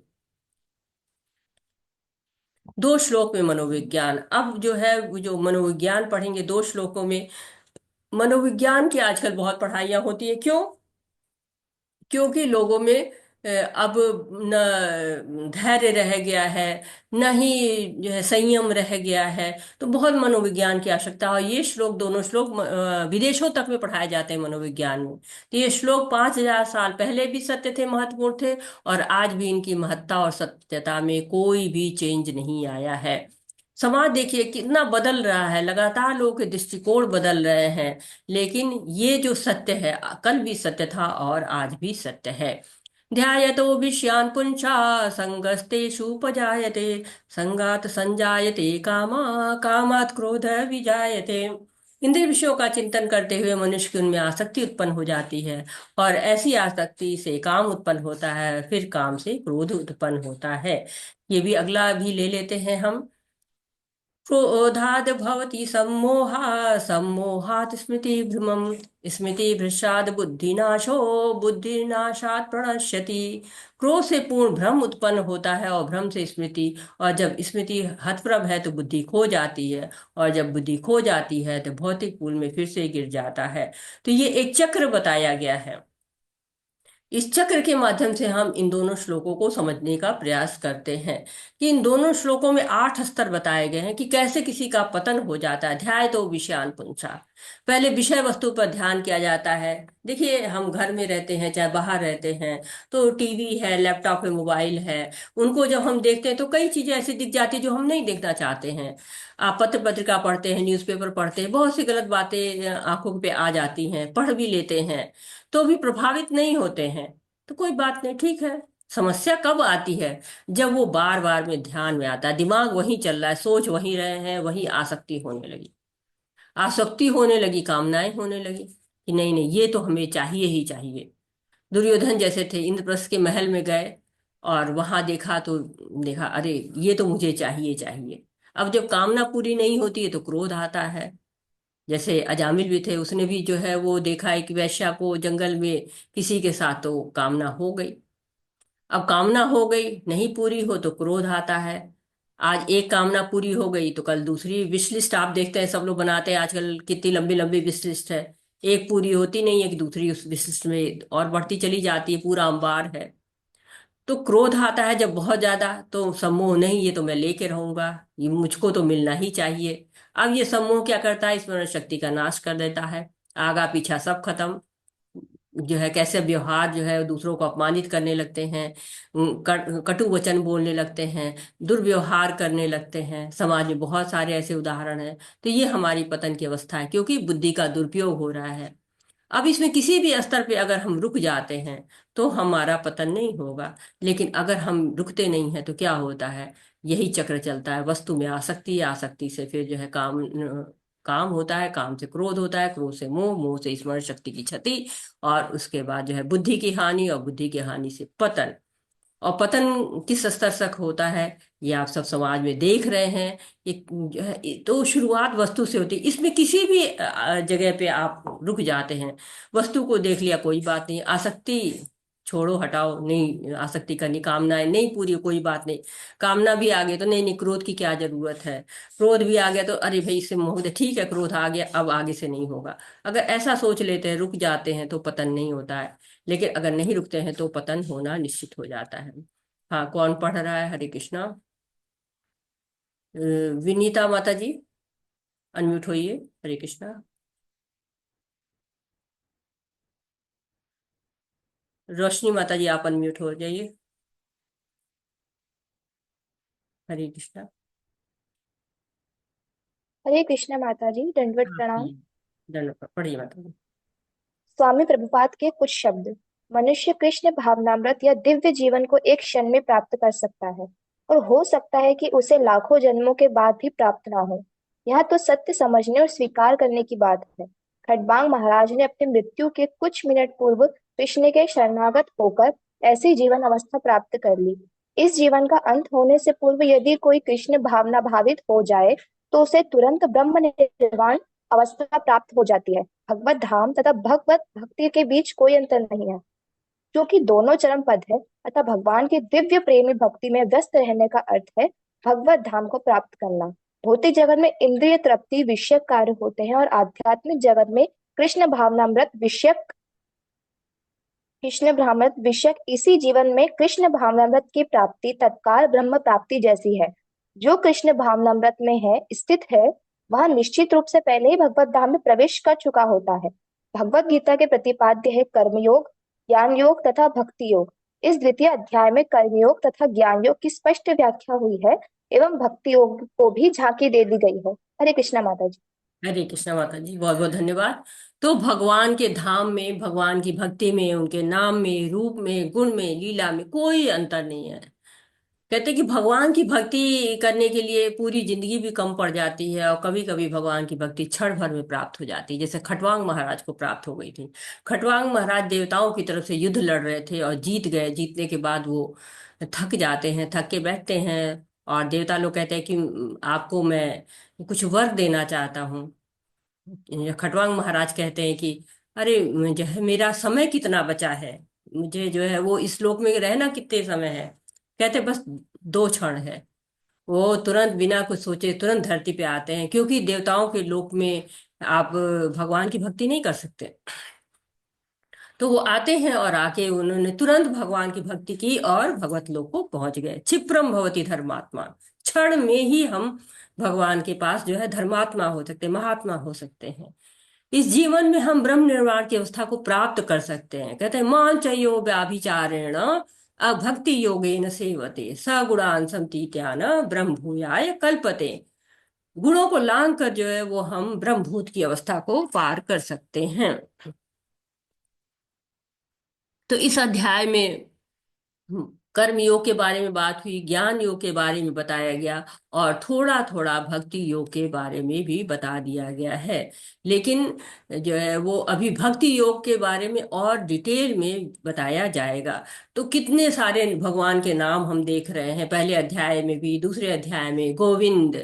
दो श्लोक में मनोविज्ञान, अब जो है वो जो मनोविज्ञान पढ़ेंगे 2 श्लोकों में। मनोविज्ञान की आजकल बहुत पढ़ाइयाँ होती है, क्यों? क्योंकि लोगों में अब न धैर्य रह गया है, न ही जो है संयम रह गया है। तो बहुत मनोविज्ञान की आवश्यकता है। ये श्लोक, दोनों श्लोक विदेशों तक में पढ़ाए जाते हैं मनोविज्ञान में। तो ये श्लोक 5000 साल पहले भी सत्य थे, महत्वपूर्ण थे, और आज भी इनकी महत्ता और सत्यता में कोई भी चेंज नहीं आया है। समाज देखिए कितना बदल रहा है, लगातार लोगों के दृष्टिकोण बदल रहे हैं, लेकिन ये जो सत्य है कल भी सत्य था और आज भी सत्य है। ध्यायतो विषयान् पुंसा संगस्तेषुपजायते संगात संजायते कामा कामात् क्रोध विजायते। इंद्रिय विषयों का चिंतन करते हुए मनुष्य की उनमें आसक्ति उत्पन्न हो जाती है और ऐसी आसक्ति से काम उत्पन्न होता है, फिर काम से क्रोध उत्पन्न होता है। ये भी अगला भी ले लेते हैं हम। क्रोधाद् भवति सम्मोहा सम्मोहात् स्मृतिभ्रमम् स्मृतिभ्रष्टात् बुद्धिनाशो बुद्धिनाशात् प्रणश्यति। क्रोध से पूर्ण भ्रम उत्पन्न होता है और भ्रम से स्मृति, और जब स्मृति हतप्रभ है तो बुद्धि खो जाती है, और जब बुद्धि खो जाती है तो भौतिक कुल में फिर से गिर जाता है। तो ये एक चक्र बताया गया है। इस चक्र के माध्यम से हम इन दोनों श्लोकों को समझने का प्रयास करते हैं कि इन दोनों श्लोकों में 8 स्तर बताए गए हैं कि कैसे किसी का पतन हो जाता है। ध्याय तो विषयान पुंसा, पहले विषय वस्तु पर ध्यान किया जाता है। देखिए हम घर में रहते हैं चाहे बाहर रहते हैं, तो टीवी है, लैपटॉप है, मोबाइल है, उनको जब हम देखते हैं तो कई चीजें ऐसी दिख जाती है जो हम नहीं देखना चाहते हैं। आप पत्र पत्रिका पढ़ते हैं, न्यूज़पेपर पढ़ते हैं, बहुत सी गलत बातें आंखों पे आ जाती हैं, पढ़ भी लेते हैं तो भी प्रभावित नहीं होते हैं। तो कोई बात नहीं, ठीक है। समस्या कब आती है? जब वो बार बार में ध्यान में आता है, दिमाग वहीं चल रहा है, सोच वहीं रहे हैं, वहीं आसक्ति होने लगी, आसक्ति होने लगी, कामनाएं होने लगी कि नहीं नहीं ये तो हमें चाहिए ही चाहिए। दुर्योधन जैसे थे, इंद्रप्रस्थ के महल में गए और वहां देखा तो देखा, अरे ये तो मुझे चाहिए चाहिए। अब जब कामना पूरी नहीं होती है तो क्रोध आता है। जैसे अजामिल भी थे, उसने भी जो है वो देखा एक वैश्या को जंगल में किसी के साथ, तो कामना हो गई। अब कामना हो गई, नहीं पूरी हो तो क्रोध आता है। आज एक कामना पूरी हो गई तो कल दूसरी विश लिस्ट आप देखते हैं सब लोग बनाते हैं आजकल, कितनी लंबी लंबी विश लिस्ट है। एक पूरी होती नहीं है कि दूसरी उस विश लिस्ट में और बढ़ती चली जाती है, पूरा अंबार है। तो क्रोध आता है जब बहुत ज्यादा, तो सम्मोह, नहीं ये तो मैं लेके रहूंगा, ये मुझको तो मिलना ही चाहिए। अब ये सम्मोह क्या करता है, स्मरण शक्ति का नाश कर देता है, आगा पीछा सब खत्म, जो है कैसे व्यवहार जो है दूसरों को अपमानित करने लगते हैं, कटु वचन बोलने लगते हैं, दुर्व्यवहार करने लगते हैं। समाज में बहुत सारे ऐसे उदाहरण हैं। तो ये हमारी पतन की अवस्था है, क्योंकि बुद्धि का दुरुपयोग हो रहा है। अब इसमें किसी भी स्तर पे अगर हम रुक जाते हैं तो हमारा पतन नहीं होगा, लेकिन अगर हम रुकते नहीं हैं तो क्या होता है, यही चक्र चलता है। वस्तु में आसक्ति, आसक्ति से फिर जो है काम होता है, काम से क्रोध होता है, क्रोध से मोह, मोह से स्मरण शक्ति की क्षति, और उसके बाद जो है बुद्धि की हानि, और बुद्धि की हानि से पतन। और पतन किस स्तर तक होता है ये आप सब समाज में देख रहे हैं। ये जो है तो शुरुआत वस्तु से होती है। इसमें किसी भी जगह पे आप रुक जाते हैं, वस्तु को देख लिया कोई बात नहीं, आसक्ति छोड़ो हटाओ, नहीं आसक्ति करनी, कामनाएं नहीं पूरी कोई बात नहीं, कामना भी आ गई तो नहीं नहीं क्रोध की क्या जरूरत है, क्रोध भी आ गया तो अरे भाई इससे मोह, ठीक है क्रोध आ गया अब आगे से नहीं होगा। अगर ऐसा सोच लेते हैं, रुक जाते हैं, तो पतन नहीं होता है। लेकिन अगर नहीं रुकते हैं तो पतन होना निश्चित हो जाता है। हाँ, कौन पढ़ रहा है? हरे कृष्णा। विनीता माता जी, अनम्यूट होइए। हरे कृष्णा। रोशनी माता जी, आप अनम्यूट हो जाइए। हरे कृष्णा। हरे कृष्णा माता जी, दंडवत हाँ, प्रणाम। धन्यवाद, पढ़िए माता जी। स्वामी प्रभुपाद के कुछ शब्द। मनुष्य कृष्ण भावनामृत या दिव्य जीवन को एक क्षण में प्राप्त कर सकता है, और हो सकता है कि उसे लाखों जन्मों के बाद भी प्राप्त ना हो। यह तो सत्य समझने और स्वीकार करने की बात है। खडबांग महाराज ने अपनी मृत्यु के कुछ मिनट पूर्व कृष्ण के शरणागत होकर ऐसी जीवन अवस्था प्राप्त कर ली। इस जीवन का अंत होने से पूर्व यदि कोई कृष्ण भावना भावित हो जाए तो उसे तुरंत ब्रह्म निर्वाण अवस्था प्राप्त हो जाती है। भगवत धाम तथा भगवत भक्ति के बीच कोई अंतर नहीं है, क्योंकि दोनों चरम पद है। अतः भगवान की दिव्य प्रेमी भक्ति में व्यस्त रहने का अर्थ है भगवत धाम को प्राप्त करना। भौतिक जगत में इंद्रिय तृप्ति विषयक कार्य होते हैं, और आध्यात्मिक जगत में कृष्ण भावनामृत विषयक कृष्ण भावनामृत विषयक इसी जीवन में कृष्ण भावनामृत की प्राप्ति तत्काल ब्रह्म प्राप्ति जैसी है। जो कृष्ण भावनामृत में है स्थित है, वह निश्चित रूप से पहले ही भगवत धाम में प्रवेश कर चुका होता है। भगवत गीता के प्रतिपाद्य है कर्मयोग, ज्ञान योग तथा भक्ति योग। इस द्वितीय अध्याय में कर्मयोग तथा ज्ञान योग की स्पष्ट व्याख्या हुई है, एवं भक्ति योग को भी झांकी दे दी गई है। हरे कृष्णा माता जी। हरे कृष्णा माता जी, बहुत बहुत धन्यवाद। तो भगवान के धाम में, भगवान की भक्ति में, उनके नाम में, रूप में, गुण में, लीला में कोई अंतर नहीं है। कहते हैं कि भगवान की भक्ति करने के लिए पूरी जिंदगी भी कम पड़ जाती है, और कभी कभी भगवान की भक्ति क्षण भर में प्राप्त हो जाती है, जैसे खटवांग महाराज को प्राप्त हो गई थी। खटवांग महाराज देवताओं की तरफ से युद्ध लड़ रहे थे और जीत गए। जीतने के बाद वो थक जाते हैं, थक के बैठते हैं, और देवता लोग कहते हैं कि आपको मैं कुछ वर देना चाहता हूँ। खटवांग महाराज कहते हैं कि अरे जो है मेरा समय कितना बचा है, मुझे जो है वो इस लोक में रहना कितने समय है। कहते बस 2 क्षण है। वो तुरंत बिना कुछ सोचे तुरंत धरती पे आते हैं, क्योंकि देवताओं के लोक में आप भगवान की भक्ति नहीं कर सकते। तो वो आते हैं और आके उन्होंने तुरंत भगवान की भक्ति की और भगवत लोक को पहुंच गए। क्षिप्रम भवति धर्मात्मा, क्षण में ही हम भगवान के पास जो है धर्मात्मा हो सकते, महात्मा हो सकते हैं। इस जीवन में हम ब्रह्म निर्वाण की अवस्था को प्राप्त कर सकते हैं। कहते हैं मांचयो व्याभिचारेण अभक्ति योगेन सेवते सगुणान संतीत्यान ब्रह्म भूयाय कल्पते। गुणों को लांग कर जो है वो हम ब्रह्मभूत की अवस्था को पार कर सकते हैं। तो इस अध्याय में कर्म योग के बारे में बात हुई, ज्ञान योग के बारे में बताया गया, और थोड़ा थोड़ा भक्ति योग के बारे में भी बता दिया गया है। लेकिन जो है वो अभी भक्ति योग के बारे में और डिटेल में बताया जाएगा। तो कितने सारे भगवान के नाम हम देख रहे हैं, पहले अध्याय में भी, दूसरे अध्याय में गोविंद,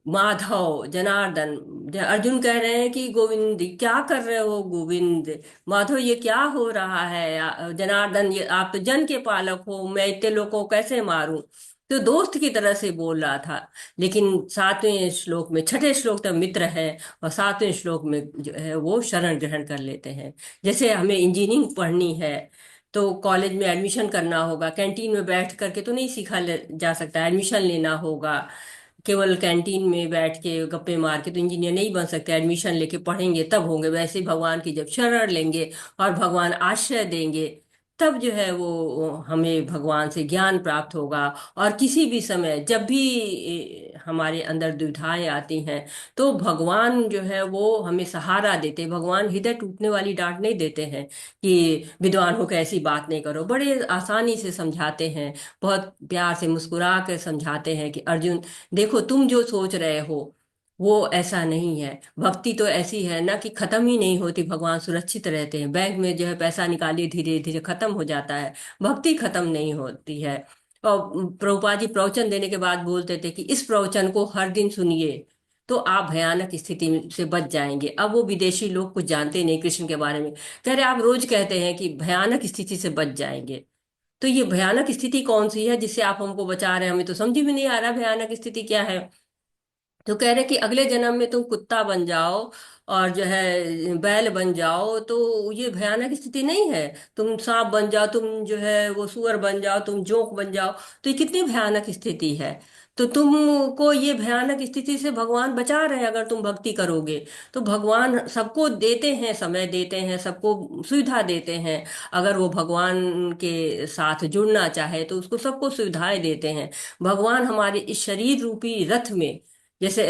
माधव, जनार्दन। अर्जुन कह रहे हैं कि गोविंद क्या कर रहे हो गोविंद, माधव ये क्या हो रहा है, जनार्दन ये आप तो जन के पालक हो, मैं इतने लोगों को कैसे मारूं। तो दोस्त की तरह से बोल रहा था। लेकिन 7वें श्लोक में, 6ठे श्लोक तक मित्र है, और 7वें श्लोक में जो है वो शरण ग्रहण कर लेते हैं। जैसे हमें इंजीनियरिंग पढ़नी है तो कॉलेज में एडमिशन करना होगा, कैंटीन में बैठ करके तो नहीं सीखा जा सकता, एडमिशन लेना होगा। केवल कैंटीन में बैठ के गप्पे मार के तो इंजीनियर नहीं बन सकते, एडमिशन लेके पढ़ेंगे तब होंगे। वैसे ही भगवान की जब शरण लेंगे और भगवान आश्रय देंगे, तब जो है वो हमें भगवान से ज्ञान प्राप्त होगा। और किसी भी समय जब भी हमारे अंदर दुविधाएं आती हैं, तो भगवान जो है वो हमें सहारा देते हैं। भगवान हृदय टूटने वाली डांट नहीं देते हैं कि विद्वान हो के ऐसी बात नहीं करो, बड़े आसानी से समझाते हैं, बहुत प्यार से मुस्कुरा कर समझाते हैं कि अर्जुन देखो, तुम जो सोच रहे हो वो ऐसा नहीं है। भक्ति तो ऐसी है ना कि खत्म ही नहीं होती, भगवान सुरक्षित रहते हैं। बैंक में जो है पैसा निकालिए धीरे धीरे खत्म हो जाता है, भक्ति खत्म नहीं होती है। और प्रभुपाद जी प्रवचन देने के बाद बोलते थे कि इस प्रवचन को हर दिन सुनिए तो आप भयानक स्थिति से बच जाएंगे। अब वो विदेशी लोग कुछ जानते नहीं कृष्ण के बारे में, कह रहे आप रोज कहते हैं कि भयानक स्थिति से बच जाएंगे, तो ये भयानक स्थिति कौन सी है जिससे आप हमको बचा रहे हैं? हमें तो समझ भी नहीं आ रहा भयानक स्थिति क्या है। तो कह रहे कि अगले जन्म में तुम कुत्ता बन जाओ और जो है बैल बन जाओ तो ये भयानक स्थिति नहीं है। तुम सांप बन जाओ, तुम जो है वो सुअर बन जाओ, तुम जोंक बन जाओ, तो ये कितनी भयानक स्थिति है। तो तुमको ये भयानक स्थिति से भगवान बचा रहे हैं अगर तुम भक्ति करोगे। तो भगवान सबको देते हैं, समय देते हैं, सबको सुविधा देते हैं। अगर वो भगवान के साथ जुड़ना चाहे तो उसको सबको सुविधाएं देते हैं। भगवान हमारे इस शरीर रूपी रथ में जैसे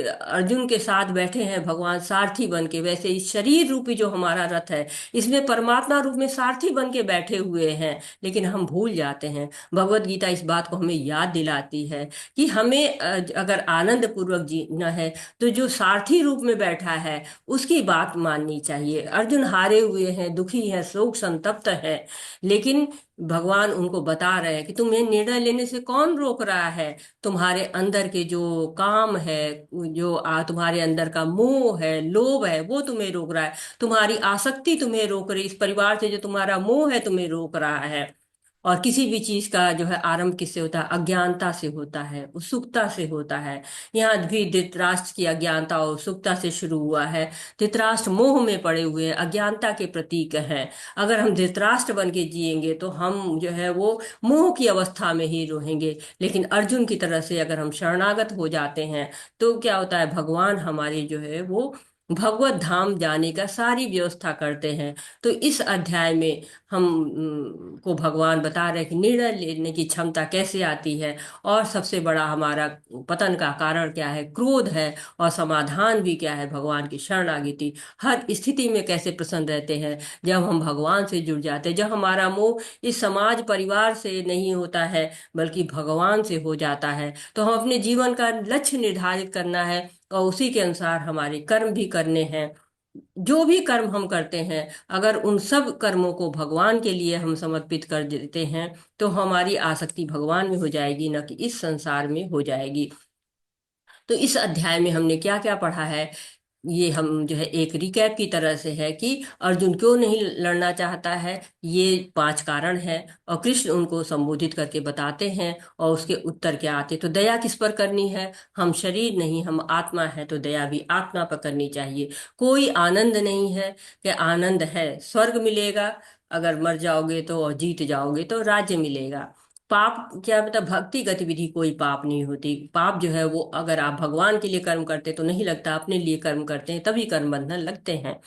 अर्जुन के साथ बैठे हैं भगवान सारथी बन के, वैसे इस शरीर रूपी जो हमारा रथ है इसमें परमात्मा रूप में सारथी बन के बैठे हुए हैं। लेकिन हम भूल जाते हैं। भगवत गीता इस बात को हमें याद दिलाती है कि हमें अगर आनंद पूर्वक जीना है तो जो सारथी रूप में बैठा है उसकी बात माननी चाहिए। अर्जुन हारे हुए हैं, दुखी हैं, शोक संतप्त है, लेकिन भगवान उनको बता रहे हैं कि तुम्हें निर्णय लेने से कौन रोक रहा है। तुम्हारे अंदर के जो काम है, जो तुम्हारे अंदर का मोह है, लोभ है, वो तुम्हें रोक रहा है। तुम्हारी आसक्ति तुम्हें रोक रही, इस परिवार से जो तुम्हारा मोह है तुम्हें रोक रहा है। और किसी भी चीज का जो है आरंभ किससे होता है? अज्ञानता से होता है, उत्सुकता से होता है। यहाँ भी धृतराष्ट्र की अज्ञानता और उत्सुकता से शुरू हुआ है। धृतराष्ट्र मोह में पड़े हुए हैं, अज्ञानता के प्रतीक हैं। अगर हम धृतराष्ट्र बन के जिएंगे तो हम जो है वो मोह की अवस्था में ही रहेंगे। लेकिन अर्जुन की तरह से अगर हम शरणागत हो जाते हैं तो क्या होता है? भगवान हमारी जो है वो भगवत धाम जाने का सारी व्यवस्था करते हैं। तो इस अध्याय में हम को भगवान बता रहे हैं कि निर्णय लेने की क्षमता कैसे आती है, और सबसे बड़ा हमारा पतन का कारण क्या है? क्रोध है। और समाधान भी क्या है? भगवान की शरणागति। हर स्थिति में कैसे प्रसन्न रहते हैं? जब हम भगवान से जुड़ जाते हैं, जब हमारा मोह इस समाज परिवार से नहीं होता है बल्कि भगवान से हो जाता है, तो हम अपने जीवन का लक्ष्य निर्धारित करना है और उसी के अनुसार हमारे कर्म भी करने हैं। जो भी कर्म हम करते हैं, अगर उन सब कर्मों को भगवान के लिए हम समर्पित कर देते हैं तो हमारी आसक्ति भगवान में हो जाएगी, न कि इस संसार में हो जाएगी। तो इस अध्याय में हमने क्या क्या पढ़ा है, ये हम जो है एक रिकैप की तरह से है कि अर्जुन क्यों नहीं लड़ना चाहता है। ये 5 कारण है और कृष्ण उनको संबोधित करके बताते हैं और उसके उत्तर क्या आते। तो दया किस पर करनी है? हम शरीर नहीं, हम आत्मा है, तो दया भी आत्मा पर करनी चाहिए। कोई आनंद नहीं है कि आनंद है स्वर्ग मिलेगा, अगर मर जाओगे तो, और जीत जाओगे तो राज्य मिलेगा। पाप क्या मतलब? भक्ति गतिविधि कोई पाप नहीं होती। पाप जो है वो अगर आप भगवान के लिए कर्म करते तो नहीं लगता, अपने लिए कर्म करते हैं तभी कर्म बंधन लगते हैं।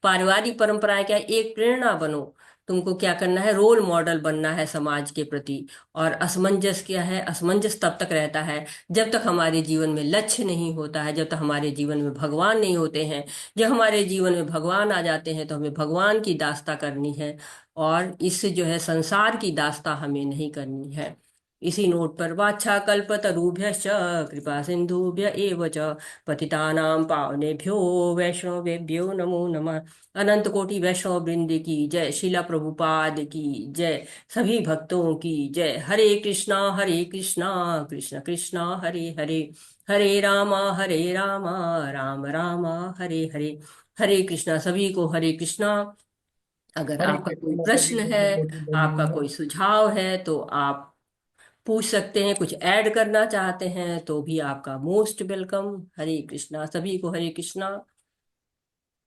पारिवारिक परंपराएं क्या? एक प्रेरणा बनो। तुमको क्या करना है? रोल मॉडल बनना है समाज के प्रति। और असमंजस क्या है? असमंजस तब तक रहता है जब तक हमारे जीवन में लक्ष्य नहीं होता है, जब तक हमारे जीवन में भगवान नहीं होते हैं। जब हमारे जीवन में भगवान आ जाते हैं तो हमें भगवान की दास्ता करनी है, और इस जो है संसार की दास्ता हमें नहीं करनी है। इसी नोट पर वाछाकल्पतरुभ्यश्च कृपा सिंधुभ्य एव च पतितानां पावनेभ्यो वैष्णवेभ्यो नमो नमः। अनंत कोटि वैष्णव वृंद की जय, शिला प्रभुपाद की जय, सभी भक्तों की जय। हरे कृष्णा कृष्ण कृष्णा हरे हरे, हरे रामा राम रामा हरे हरे। हरे कृष्णा सभी को, हरे कृष्णा। अगर हरे आपका कोई कृष्ण माता जी, प्रश्न है, बहुत बहुत आपका धन्यवाद। कोई सुझाव है तो आप पूछ सकते हैं। कुछ ऐड करना चाहते हैं तो भी आपका मोस्ट वेलकम। हरे कृष्णा सभी को, हरे कृष्णा।